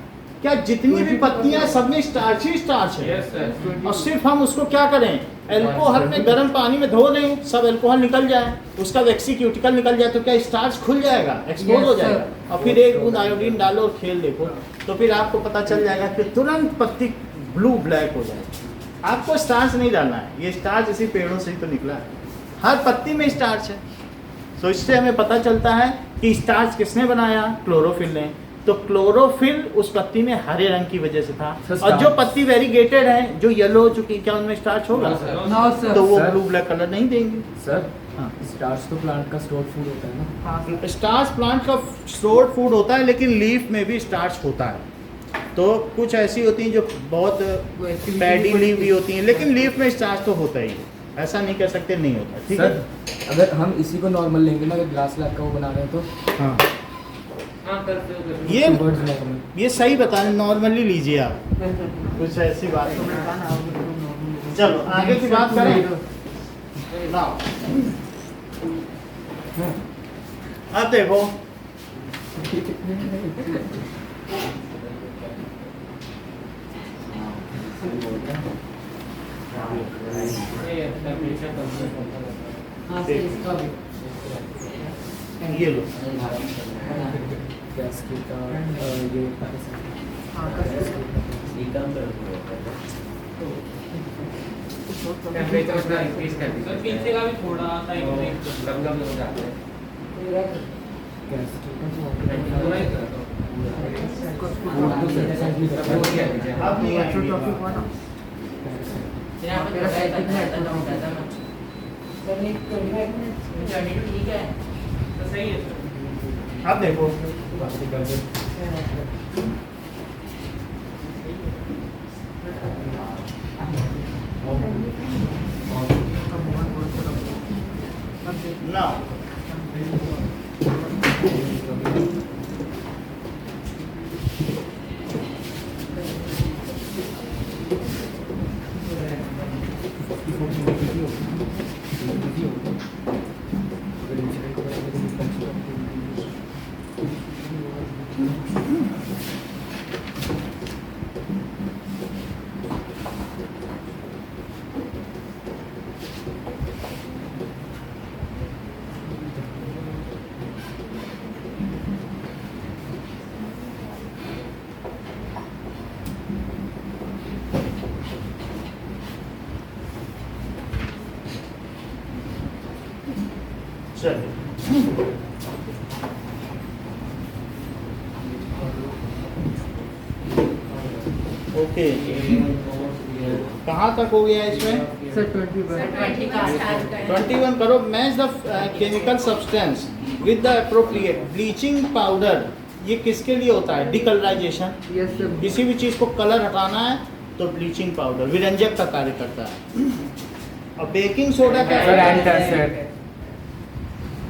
क्या जितनी भी पत्तियां हैं, सब में स्टार्च ही स्टार्च है। Yes sir. और सिर्फ हम उसको क्या करें, एल्कोहल में गर्म पानी में धो दें, सब एल्कोहल निकल जाए, उसका वेक्सिक्यूटिकल निकल जाए, तो क्या स्टार्च खुल जाएगा, एक्सपोज Yes, हो sir. जाएगा। और फिर एक बूंद आयोडीन डालो और खेल देखो, तो फिर आपको पता चल जाएगा कि तुरंत पत्ती ब्लू ब्लैक हो जाएगी। आपको स्टार्च नहीं डालना है, ये स्टार्च इसी पेड़ों से ही तो निकला है, हर पत्ती में स्टार्च है। तो इससे हमें पता चलता है कि स्टार्च किसने बनाया, क्लोरोफिल ने। तो क्लोरोफिल उस पत्ती में हरे रंग की वजह से था। और जो पत्ती वेरीगेटेड है, जो येलो हो चुकी, क्या उनमें स्टार्च होगा? No sir. तो वो सर। ब्लू ब्लैक कलर नहीं देंगे। सर हाँ। स्टार्च तो प्लांट का स्टोर्ड फूड होता है ना। स्टार्च प्लांट का स्टोर्ड फूड होता है, लेकिन लीफ में भी स्टार्च होता है। तो कुछ ऐसी होती हैं जो बहुत पैडी लीफ भी होती हैं, लेकिन लीफ में स्टार्च तो होता ही है, ऐसा नहीं कह सकते नहीं होता। ठीक है। सर अगर हम इसी को नॉर्मल लेंगे ना, अगर ग्लास लैब का वो बना रहे हैं तो हाँ, हाँ करते हो ये वर्ड्स नॉर्मल। ये सही बता रहे, नॉर्मली लीजिए आप, कुछ ऐसी बात तो नहीं। चलो आगे की बात करें ना। अब देखो, ये लो, गैस की का ये टेम्परेचर उसका इंक्रीज कर दी। तो पीछे का भी थोड़ा सा इंक्रीज गम हो जाता है। गैस पूरा ही कर दो। अब नहीं आएंगे। तो सही है सर। अब देखो, ना चलिए, ओके, कहाँ तक हो गया इसमें? सर 21 21 करो। Match the chemical substance with the appropriate bleaching powder. ये किसके लिए होता है? डिकलराइजेशन। Yes sir. किसी भी चीज़ को कलर हटाना है तो ब्लीचिंग पाउडर विरंजक का कार्य करता है। और बेकिंग सोडा का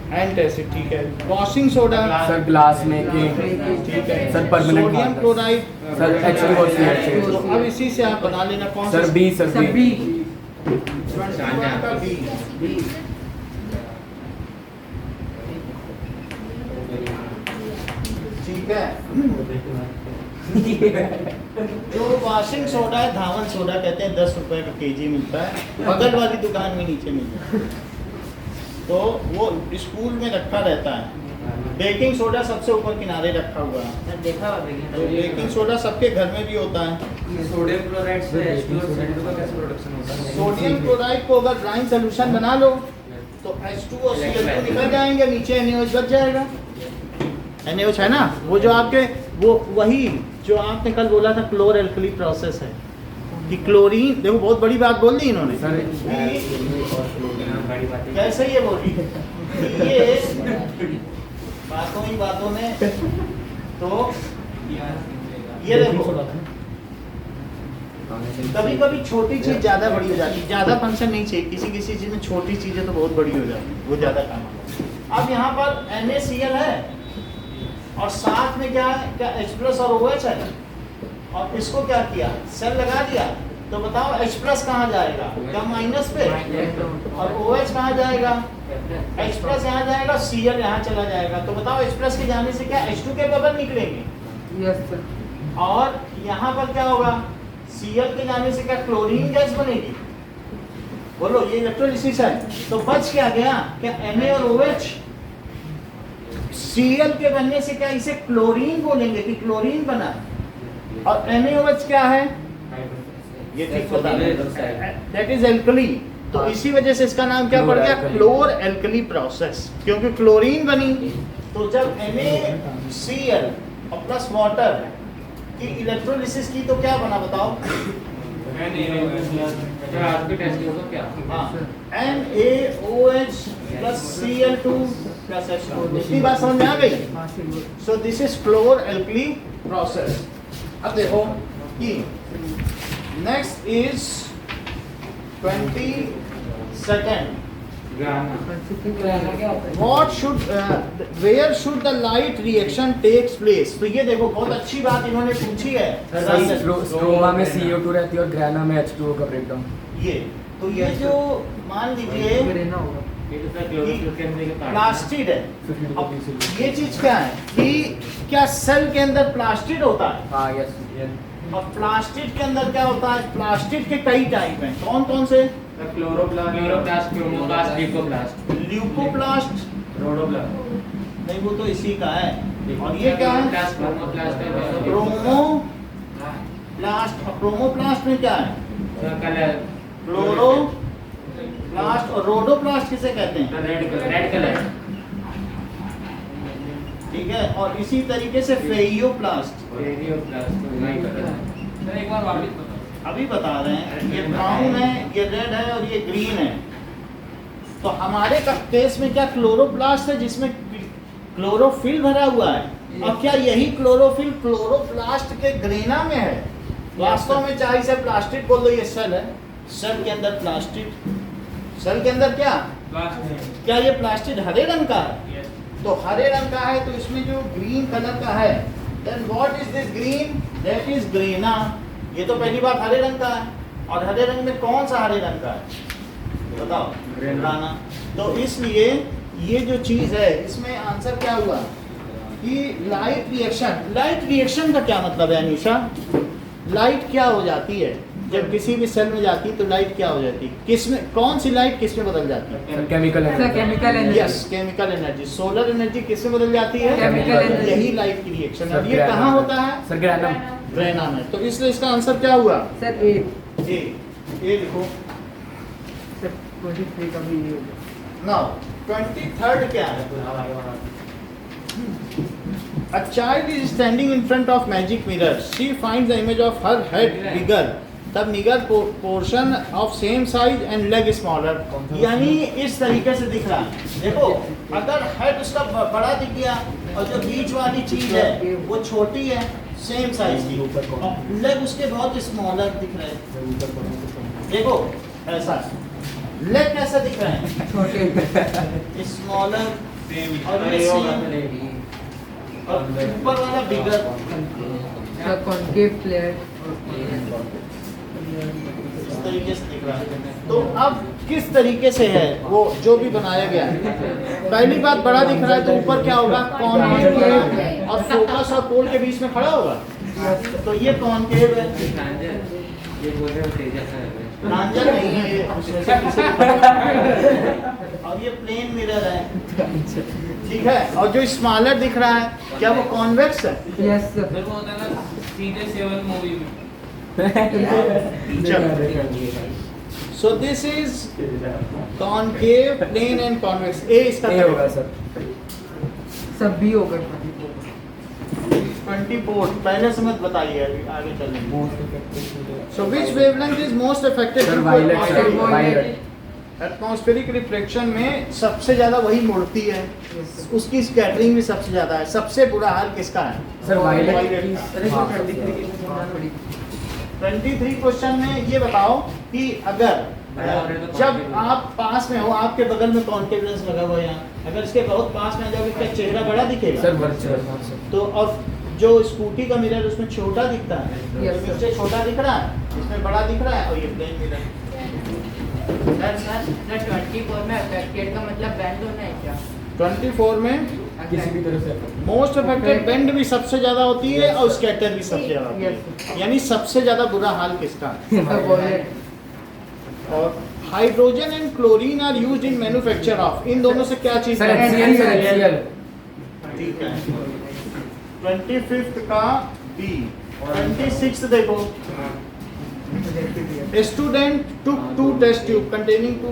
एंटासिड, ठीक है। Washing soda, sir glass making, ठीक है। Sir permanent sodium chloride, sir H2O तो अब इसी से आप बना लेना कौन सा? Sir B sir sir B B 21 का बी। ठीक है। जो वॉशिंग सोडा है, धावन सोडा कहते हैं, 10 रुपए का केजी मिलता है, बगल वाली दुकान में नीचे मिलता है। तो वो स्कूल में रखा रहता है। बेकिंग सोडा सबसे ऊपर किनारे रखा हुआ है। तो बेकिंग सोडा सबके घर में भी होता है। सोडियम क्लोराइड से H2O का कैसे प्रोडक्शन होता है? सोडियम क्लोराइड को अगर ड्राइंग सोल्यूशन बना लो तो H2O Cl2 निकल जाएंगे, नीचे NaOH बच जाएगा। NaOH है ना, वो जो आपके वो वही जो आपने कल बोला था क्लोर एल्कली प्रोसेस है कि क्लोरीन, देखो बहुत बड़ी बात बोल दी इन्होंने। सर बड़ी बात है। कैसे ये बोल रही है ये बातों ही बातों में। तो ये देखो, कभी कभी छोटी चीज ज्यादा बड़ी हो जाती है, ज्यादा फंक्शन नहीं चाहिए किसी किसी चीज में, छोटी चीजें तो बहुत बड़ी हो जाती है, वो ज्यादा काम आता है। अब यहाँ पर NaCl है और साथ में क्या है, क्या H+ और OH है, और इसको क्या किया, सेल लगा दिया, तो बताओ H+ कहाँ जाएगा, क्या माइनस पे, और OH कहाँ जाएगा, H+ यहाँ जाएगा, Cl यहाँ चला जाएगा। तो बताओ H+ के जाने से क्या H2 के बबल निकलेंगे, यस सर। और यहाँ पर क्या होगा, Cl के जाने से क्या क्लोरीन गैस बनेगी? बोलो, ये इलेक्ट्रोलिसिस है। तो बच क्या गया, क्या Na और OH? Cl के बनने से क्या इसे क्लोरीन बोलेंगे कि क्लोरीन बना, और NaOH क्या है, ये ठीक बता दैट इज एल्कली। तो इसी वजह से इसका नाम क्या पड़ गया, क्लोर एल्कली प्रोसेस, क्योंकि क्लोरीन बनी। तो जब NaCl और प्लस वाटर की इलेक्ट्रोलिसिस की तो क्या बना बताओ? आज के टेस्ट होगा क्या? हाँ, NaOH plus Cl2 plus H2। इतनी बात समझ में आ गई? So this is chlor alkali process. अब देखो कि next is 22nd। What should where should the light reaction takes place? तो ये देखो बहुत अच्छी बात इन्होंने पूछी है। स्ट्रोमा में CO2 रहती है और ग्राना में H2O का ब्रेकडाउन। ये तो ये जो मान लीजिए प्लास्टिड है, अब ये चीज क्या है कि क्या सेल के अंदर प्लास्टिड होता है? हाँ यस। और प्लास्टिड के अंदर क्या होता है? प्लास्टिड के कई टाइप हैं, कौन कौन से? Chloroplast, chromoplast, leucoplast, leucoplast, रोडोप्लास्ट। नहीं वो तो इसी का है। और ये क्या है? क्रोमोप्लास्ट है। क्रोमोप्लास्ट। और क्रोमोप्लास्ट में क्या है? Colour, chloroplast. और रोडोप्लास्ट किसे कहते हैं? Red colour. ठीक है। और इसी तरीके से फेइयोप्लास्ट, सर एक बार वापस बताओ। अभी बता रहे हैं। ये ब्राउन है, ये रेड है और ये ग्रीन है। तो हमारे केस में क्या क्लोरोप्लास्ट है जिसमें क्लोरोफिल भरा हुआ है, और क्या यही क्लोरोफिल क्लोरोप्लास्ट के ग्रेना में है? वास्तव में चाहे इसे प्लास्टिड बोल दो, ये सेल है, सेल के अंदर प्लास्टिड, सेल के अंदर क्या ये प्लास्टिड हरे रंग का है? तो हरे रंग का है, तो इसमें जो ग्रीन कलर का है, then what is this green? That is grana. ये तो पहली बात हरे रंग का है। और हरे रंग में कौन सा हरे रंग का है बताओ? ग्रेना। तो इसलिए ये जो चीज है इसमें आंसर क्या हुआ कि लाइट रिएक्शन। लाइट रिएक्शन का क्या मतलब है अनीशा? लाइट क्या हो जाती है जब किसी भी सेल में जाती है? तो लाइट क्या हो जाती है, किसमें, कौन सी लाइट किस में बदल जाती है? Chemical energy. Yes, chemical energy. Solar energy किस में बदल जाती है? Chemical energy। यही लाइट की रिएक्शन है। और ये कहाँ होता है? सर ग्राना। ग्रेना में। तो इसलिए इसका आंसर क्या हुआ? सर ए लिखो। सर 23 का भी ये हो गया। नाउ 23rd क्या है? A child is standing in front of magic mirror. She finds the image of her head bigger, the bigger portion of same size and leg smaller. यानी इस तरीके से दिख रहा है। देखो, अगर हेड उसका बड़ा दिख गया और जो बीच वाली चीज है वो छोटी है, सेम साइज की, और लेग उसके बहुत स्मॉलर दिख रहे हैं। देखो ऐसा लेग कैसा दिख रहा है? छोटे स्मॉलर, और ये सेम, और ऊपर वाला बिगर। सर कॉन्केव प्लेट इस तरीके से दिख रहा है। तो अब किस तरीके से है वो जो भी बनाया गया है? पहली बात, बड़ा दिख रहा है तो ऊपर क्या होगा? कॉन्केव है, और फोकस और पोल के बीच में खड़ा होगा, तो ये कॉन्केव है। ये बोल रहे हो तेजस है। प्रांजल नहीं है ये, उसमें से किसी को पता। और ये प्लेन मिरर है, ठीक है। और जो स्मॉलर दिख रहा है क्या वो कॉन्वेक्स है? Yes sir. फिर वो होता है ना सीधे 7 मूवी में। So this is concave, plane and convex. A इसका ए होगा सर। सब भी होगा। 24 पहले से मत बताइए, अभी आगे चलेंगे। So which wavelength is most affected? Sir violet. Atmospheric reflection में सबसे ज्यादा वही मुड़ती है, उसकी स्कैटरिंग भी सबसे ज्यादा है। सबसे बुरा हाल किसका है? Sir violet. 23 क्वेश्चन में ये बताओ कि अगर जब आप पास में हो, आपके बगल में कॉन्टेक्ट लेंस लगा हुआ है यहाँ, अगर इसके बहुत पास में आ जाओगे क्या चेहरा बड़ा दिखेगा? Sir virtual. तो और जो स्कूटी का मिरर उसमें छोटा दिखता है, Yes, sir। इससे छोटा दिख रहा है, इसमें बड़ा दिख रहा है, और ये प्लेन मिरर। 24 में अफेक्टेड का मतलब बैंड होना है क्या? 24 में किसी भी तरह से affect। मोस्ट अफेक्टेड बेंड भी सबसे ज्यादा होती है और स्कैटर भी सबसे ज्यादा होती है। यानी सबसे ज्यादा बुरा हाल किसका है? सर वॉलेट और hydrogen and chlorine are used in manufacture of, इन दोनों से क्या चीज सर है? HCl सर HCl ठीक है। 25th का बी। 26th देखो, student took 2 test tube containing 2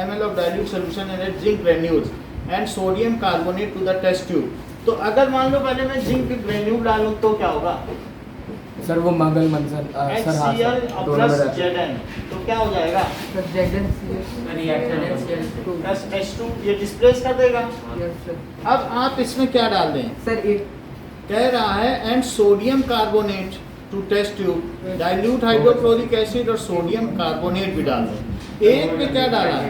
ml of dilute solution and add zinc granules and sodium carbonate to the test tube। तो अगर मान लो पहले मैं जिंक ग्रेन्यूल डालूं तो क्या होगा? सर वो मंगल मंजन सर हाँ HCl सर दोनों प्लस में रहते हैं। Zn, तो क्या हो जाएगा? Sir ZnCl reaction HCl plus H2, ये डिस्प्लेस कर देगा। यस सर अब आप इसमें क्या डाल दें? सर एक कह रहा है and sodium carbonate to test tube, dilute hydrochloric acid और सोडियम कार्बोनेट भी डाल दो। एक में क्या डाला?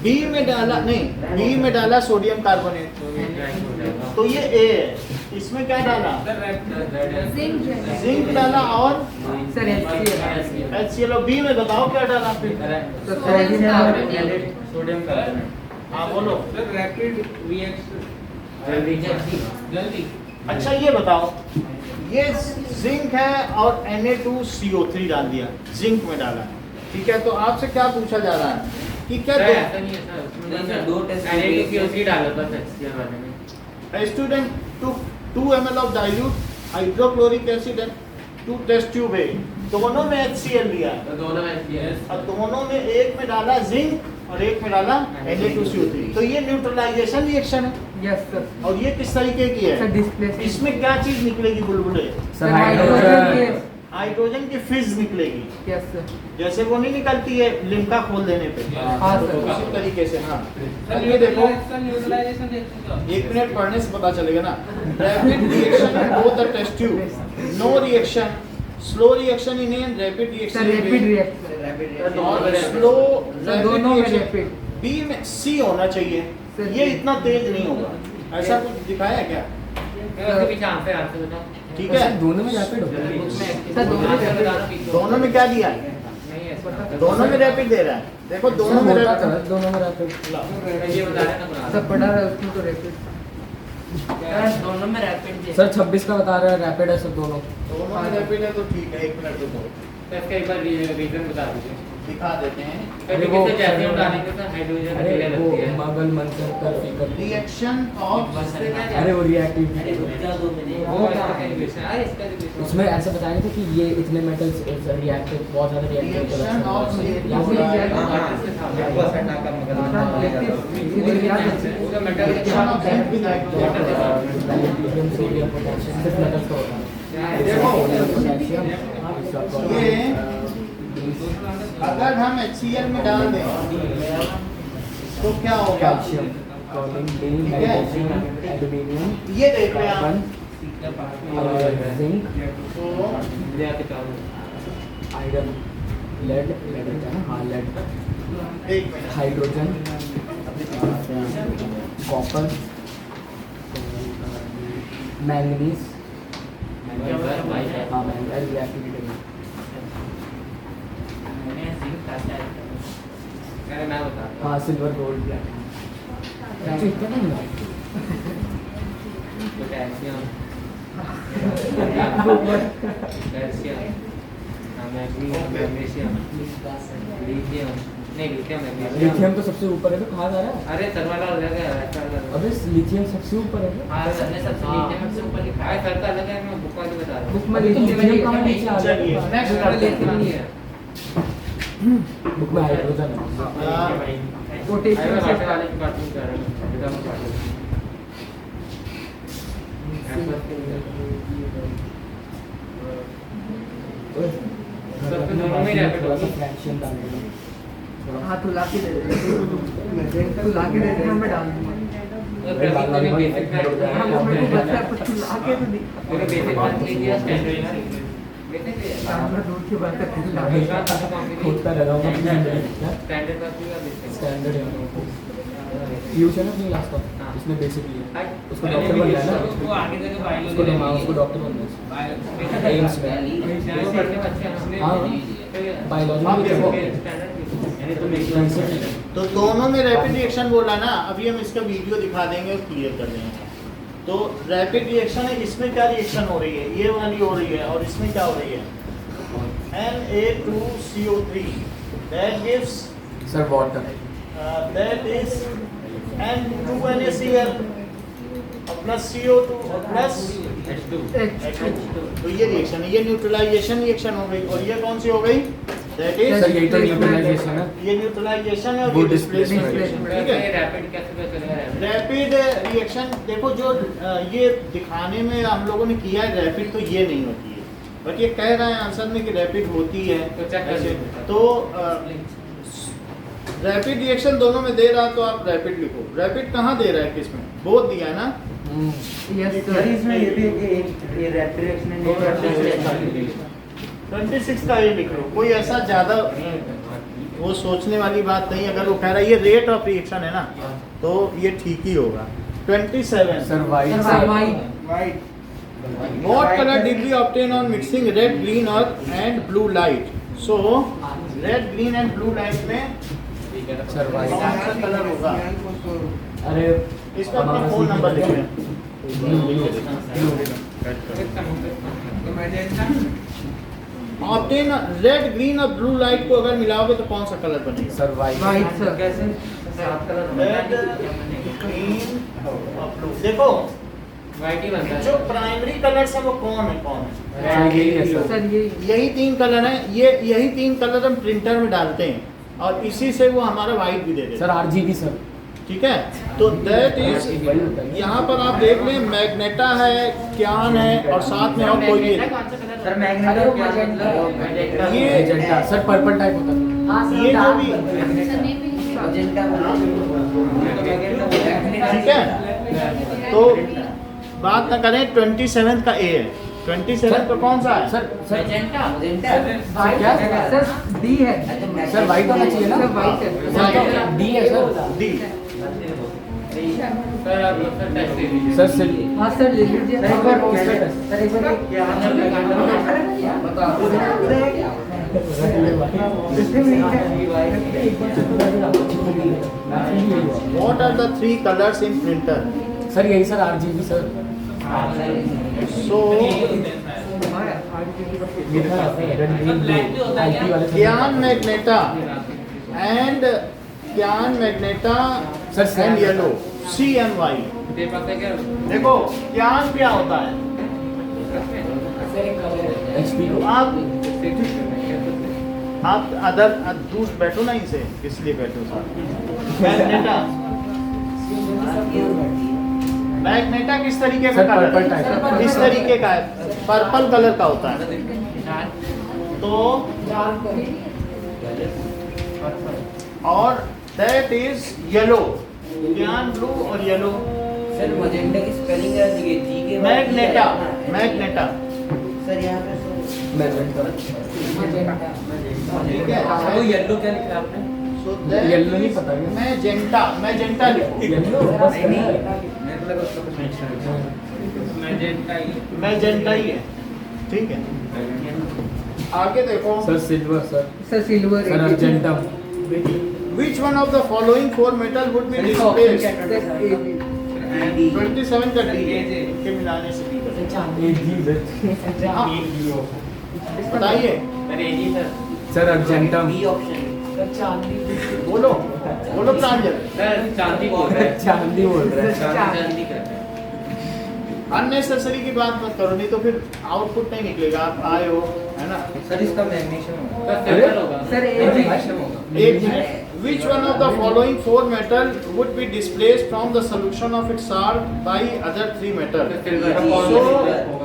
बी में डाला नहीं, बी में डाला सोडियम कार्बोनेट, तो ये ए है। इसमें क्या डाला? जिंक डाला और सर HCl HCl। और बी में बताओ क्या डाला फिर? Sir carbonated sodium carbonate. हाँ बोलो। सर रैपिड जल्दी अच्छा ये बताओ, ये जिंक है और Na2CO3 डाल दिया, जिंक में डाला, ठीक है। तो आपसे क्या पूछा जा रहा है कि क्या ऐसा नहीं है सर, उसमें दो टेस्ट NA2CO3 डालो बस HCl वाले में। Student took 2 ml of dilute hydrochloric acid and 2 test tube है, दोनों में HCl लिया है। तो दोनों में HCl और दोनों में एक में डाला जिंक और एक में डाला Na2CO3, तो ये न्यूट्रलाइजेशन रिएक्शन है। यस सर और ये किस तरीके की सर है? डिस्प्लेसमेंट इसमें क्या चीज निकलेगी बुलबुले? सर हाइड्रोजन हाइड्रोजन की फिज निकलेगी, यस सर जैसे वो नहीं निकलती है लिम्का खोल देने पे, हाँ सर उसी तरीके से। हाँ अब ये देखो, न्यूट्रलाइजेशन रिएक्शन 1 मिनट पढ़ने से पता चलेगा ना। Rapid reaction in both the test tube, no reaction, slow reaction in an rapid sir reaction rapid reaction और स्लो सर दोनों में रैपिड बी में सी होना चाहिए, सर, ये इतना तेज नहीं होगा। ऐसा कुछ दिखाया है क्या? उसके पीछे आंसर बताओ। ठीक है, दोनों में रैपिड होता है। सर दोनों में रैपिड दोनों में क्या दिया है? नहीं है दोनों में रैपिड दे रहा है, देखो दोनों में होता तो रैपिड। है, दोनों में रैपिड। ये बता रहे ना सब पढ़ा रहा है उसमें तो रैपिड दोनों में रैपिड सर 26 का बता रहा है रैपिड है सब दोनों। दोनों में रैपिड है तो ठीक है, 1 मिनट रुको, तो इसका एक बार रीजन बता दीजिए। दिखा देते हैं। क्योंकि वो- किसे जैसे हम डालेंगे तो हाइड्रोजन अरे निकलने वो लगती है। मंगल मंजन कर फीकल रिएक्शन ऑफ अरे वो रिएक्टिव वो इसका रिलेशन है, इसका रिलेशन उसमें ऐसे बताया था कि ये इतने मेटल्स रिएक्टिव बहुत ज्यादा रिएक्शन ऑफ उसका metal reaction of lithium sodium potassium सिर्फ मेटल्स का होता है। ये अगर हम HCl में डाल दें तो क्या होगा? Calcium chlorine lead nitrogen aluminium ये देख रहे हैं आप, कार्बन जिंक तो आयरन लेड लेड होता है ना हाँ लेड एक मिनट, हाइड्रोजन कॉपर मैंगनीज हाँ मैंगनीज रिएक्टिविटी अरे मैं बता हाँ सिल्वर गोल्ड इतना नहीं है। पोटेशियम कैल्शियम मैग्नीशियम लिथियम नहीं लिथियम लिथियम तो सबसे ऊपर है तो कहाँ जा रहा है? अरे सर वाला अलग है ऐसा अलग है। अबे लिथियम सबसे ऊपर है। हाँ सर ने सबसे लिथियम सबसे ऊपर लिखा है सर का अलग है मैं बुक वाली बता रहा हूँ बुक में लिथियम कहाँ नीचे आ चलिए गया? नेक्स्ट बुक में करते लिथियम नहीं हैं। है बुक में हाइड्रोजन है। पोटेशियम अरे वाटर वाले की बात नहीं कर रहा हूँ बेटा मैं बात सबके दोनों में रैपिड थोड़ा सा होगी। फ्रैक्शन डाल देना। हाँ तू ला के दे दे तू ला के दे दे मैं डाल दूंगा प्रतीक को भी बेसिक हाँ वो मेरे को पता है पर तू ला के तो दिखा मेरे बेसिक बात नहीं किया स्टैंडर्ड बेसिक है कैमरा दूर की बात है खुद ला के हमेशा होता रहता हूँ अपनी जिंदगी में। स्टैंडर्ड बात की बेसिक स्टैंडर्ड है पीयूष है ना अपनी क्लास का, हाँ। उसने बेसिकली हाँ। उसको डॉक्टर बनना है ना, उसको आगे जाके उसको डॉक्टर बनना है एम्स में। वो पढ़ने में अच्छे हैं। हाँ बायोलॉजी आप में देखो। यानी तुम एक तो दोनों में रैपिड रिएक्शन बोला ना, अभी हम इसका वीडियो दिखा देंगे और क्लियर कर देंगे। तो रैपिड रिएक्शन है, इसमें क्या रिएक्शन हो रही है, ये वाली हो रही है, और इसमें क्या हो रही है Na2CO3 that gives sir water that is N2NaCl और प्लस CO2 और प्लस H2। तो ये रिएक्शन है, ये न्यूट्रलाइजेशन रिएक्शन हो गई, और ये कौन सी हो गई, दैट सर इज यही तो न्यूट्रलाइजेशन है। ये न्यूट्रलाइजेशन है और वो ये डिस्प्लेसमेंट displacement रिएक्शन, ठीक है। रैपिड कैसे पता चलेगा? रैपिड रिएक्शन देखो, जो ये दिखाने में हम लोगों ने किया है, रैपिड तो ये नहीं होती है, बट ये कह रहा है आंसर में कि रैपिड होती है। तो check कर ऐसे लीजिए। तो रैपिड रिएक्शन दोनों में दे रहा, तो आप रैपिड लिखो। रैपिड कहाँ दे रहा है, किसमें, बोथ दिया है ना। Yes sir sir. इसमें ये भी है कि एक ये रैपिड रिएक्शन है, दो नहीं 26 का ये लिख लो, कोई ऐसा ज़्यादा वो सोचने वाली बात नहीं। अगर वो कह रहा है ये रेट ऑफ रिएक्शन है ना, तो ये ठीक ही होगा। 27 sir white sir white white What color did we obtain on mixing red, green and blue light? So red, green and blue light में सर वाइट कौन सा कलर होगा? अरे इस पर अपना फोन नंबर लिख लें। ऑब्टेन रेड, ग्रीन और ब्लू लाइट को अगर मिलाओगे तो कौन सा कलर बनेगा? Sir white white sir. कैसे सात कलर रेड, ग्रीन और ब्लू। देखो वाइट ही बनता जो है। प्राइमरी कलर्स है वो कौन है? यही है सर। सर ये यही तीन कलर हैं, यही तीन कलर हम प्रिंटर में डालते हैं, और इसी से वो हमारा वाइट भी दे देते हैं। Sir RGB sir. ठीक है, तो दैट इज, यहाँ पर आप देख लें मैग्नेटा है, क्यान है, और साथ में और कोई भी है। सर मैग्नेटा क्या मतलब ये एजेंटा सर पर्पल टाइप होता है। ये जो भी, मजेंटा ठीक है, तो बात ना करें। 27 का ए है, 27 का कौन सा है? सर सर मजेंटा क्या सर डी है। सर वाइट होना चाहिए ना। सर वाइट है। सर डी है सर। डी। सर आप सर टेस्ट दे दीजिए। सर सिल हाँ सर ले लीजिए। सर एक बार क्या बता What are the three colors in printer? Sir यही सर आरजीबी सर। So लिखा रहता है रेड ग्रीन ब्लू आईटी वाले sir. Can magenta and can magenta sir and yellow, CMY। दे पाते हैं क्या? देखो क्यान क्या होता है, एचपी तो आप अदर दूर बैठो ना, इनसे इसलिए बैठो साथ। मैग्नेटा, मैग्नेटा किस तरीके का सर कलर पर्पल है? टाइप। इस तरीके का है, पर्पल कलर का होता है। तो और that is yellow, can blue और येलो। सर मजेंटा की स्पेलिंग याद नहीं है, जी के बाद मैग्नेटा, मैग्नेटा, सर यहाँ पे ठीक है। वो येलो क्या लिखा आपने? So that येलो नहीं is पता क्या? मैजेंटा, मैजेंटा लिखो। येलो बस नहीं, है। मेरे को लगा उसका कुछ mention है। मैजेंटा ही। मैजेंटा ही है, ठीक है। आगे देखो, sir silver sir. Sir silver sir argentum. which one of the following four metal would be displaced? 27 का डी है, के मिलाने से डी बनेगा। बताइए, sir AG sir. Sir argentum. B option बोलो बोलो प्रांजल। सर चांदी बोल रहे हैं। चांदी बोल रहा है। चांदी कर रहे हैं। अननेसेसरी की बात मत करो, नहीं तो फिर आउटपुट नहीं निकलेगा। आप आए हो, है ना। सर इसका मैग्नीशियम होगा। सर सिल्वर होगा। सर मैग्नीशियम होगा। एक minute, which one of the following four metal would be displaced from the solution of its salt by other three metal? Silver So,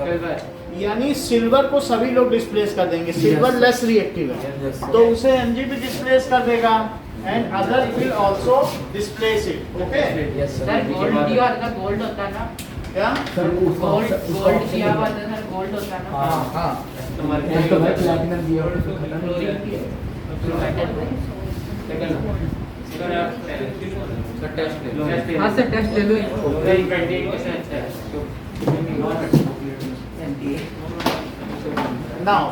silver यानी सिल्वर को सभी लोग displace कर देंगे, सिल्वर लेस रिएक्टिव है, Yes. तो उसे Mg भी डिस्प्लेस कर देगा, and other will also displace it. Okay, yes sir sir. Gold दिया होता है, गोल्ड होता है ना, क्या? सर गोल्ड गोल्ड किया हुआ था सर, गोल्ड होता है ना। हाँ हाँ, वो तो भाई प्लैटिनम दिया हुआ तो खत्म हो गया। सर आप सर टेस्ट ले लो। हाँ सर टेस्ट ले लो। 28% अच्छा है तो नाउ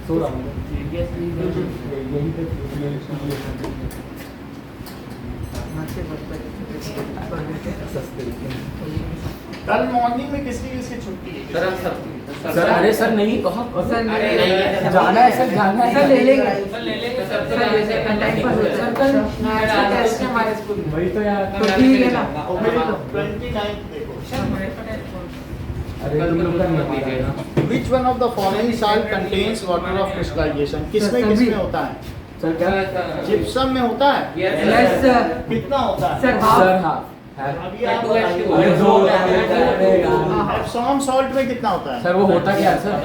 सो रहा हूँ यही पे सस्ते कल मॉर्निंग में किसकी किसकी छुट्टी है? सर आप सब सर अरे सर नहीं कहा सर अरे नहीं, जाना है सर जाना है सर ले लेंगे। सर ले ले सर ले लेंगे टाइम पर सर कल मैच का टेस्ट है हमारे स्कूल में। वही तो यार तो ठीक है ना। ओके 29 देखो अरे तुम लोग का नहीं पता Which one of the following salt contains water of crystallization? किसमें सभी। किसमें होता है? सर क्या जिप्सम में होता है? Yes sir. कितना होता है? Sir sir half. हाँ अभी आप Two H2O। अरे दो एप्सॉम सॉल्ट में कितना होता है? सर वो होता क्या है सर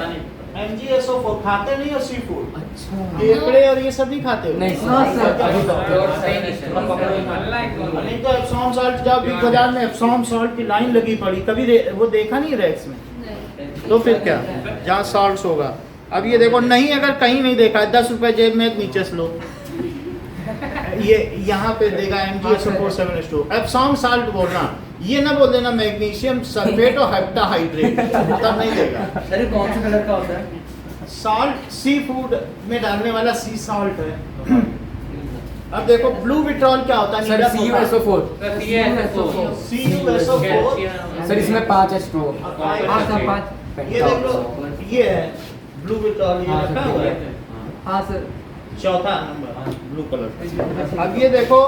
MgSO4 खाते नहीं हो सी फूड? अच्छा केकड़े और ये सब नहीं खाते हो? नहीं हाँ, सर। अभी तो सही नहीं सर नहीं तो एप्सॉम सॉल्ट जब भी बाजार में एप्सॉम सॉल्ट की लाइन लगी पड़ी कभी वो देखा नहीं रैक्स में? तो फिर क्या जहाँ सॉल्ट होगा। अब ये देखो नहीं अगर कहीं नहीं देखा 10 रुपए जेब में नीचे से लो ये यहाँ पे देगा MgSO4 एप्सॉम साल्ट बोलना ये ना बोल देना मैग्नीशियम सल्फेट और हेप्टाहाइड्रेट तब नहीं देगा। सर ये कौन सा कलर का होता है? सॉल्ट सी फूड में डालने वाला सी सॉल्ट है। अब देखो ब्लू विट्रॉल क्या होता है? Sir CuSO4 sir CuSO4 CuSO4 sir इसमें 5 H2O हाँ सर 5। ये देख लो ये है ब्लू विट्रॉल ये हाँ, रखा सर, हुआ है हाँ सर। चौथा नंबर ब्लू कलर। अब ये देखो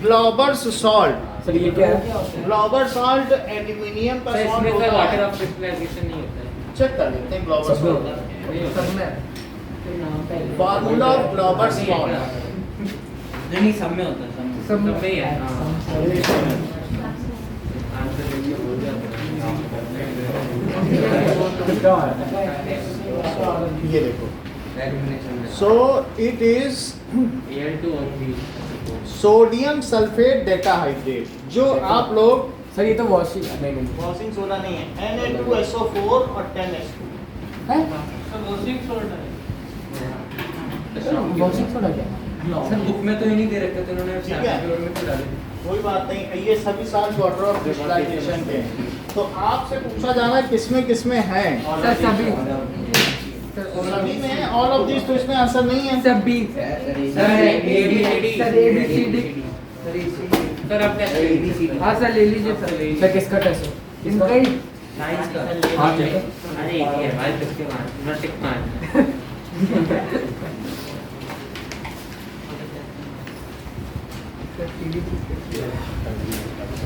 ग्लोबर्स सॉल्ट। सर ये क्या है ग्लोबर सॉल्ट एल्यूमिनियम का सर सॉल्ट इसमें सर होता वाटर है। ऑफ क्रिस्टलाइजेशन नहीं होता है चेक कर लेते हैं ग्लोबर सब सॉल्ट। सब में फार्मूला ऑफ ग्लोबर सॉल्ट नहीं सब में होता है सब में। सब सब में में ही है आंसर देखिए हो जाता कितना है ये देखो Elimination में। सो इट इज है Al2O3 सोडियम सल्फेट डेटाहाइड्रेट जो आप लोग सर ये तो वॉशिंग नहीं नहीं वॉशिंग सोडा नहीं है Na2SO4 और 10H2 है सर वॉशिंग सोल्ट है। वॉशिंग सोडा क्या सर बुक में तो ये नहीं दे रखे तो इन्होंने ठीक है। सैंपल में तो डाले। कोई बात नहीं ये सभी साल वाटर ऑफ क्रिस्टलाइजेशन के हैं। तो आपसे पूछा जाना है किसमें है? सर सभी सभी में है ऑल ऑफ दिस तो इसमें आंसर नहीं है। सभी सर सर ABCD सर आप क्या हाँ सर ले लीजिए सर। सर किसका टेस्ट है इनका ही साइंस का। हाँ ठीक है अरे ये भाई किसके मान नटिक मान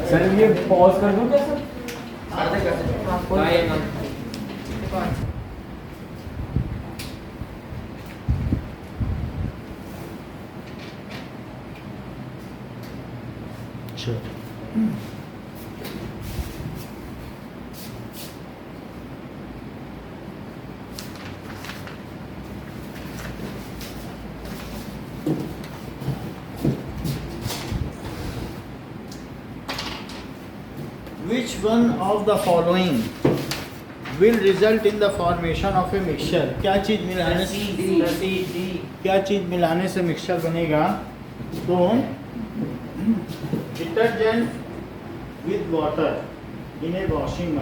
सर ये पॉज कर दूं क्या सर भाई हम Which one of the following will result in the formation of a mixture? क्या चीज मिलाने से क्या चीज मिलाने से मिक्सचर बनेगा? तो detergent with water in a washing machine.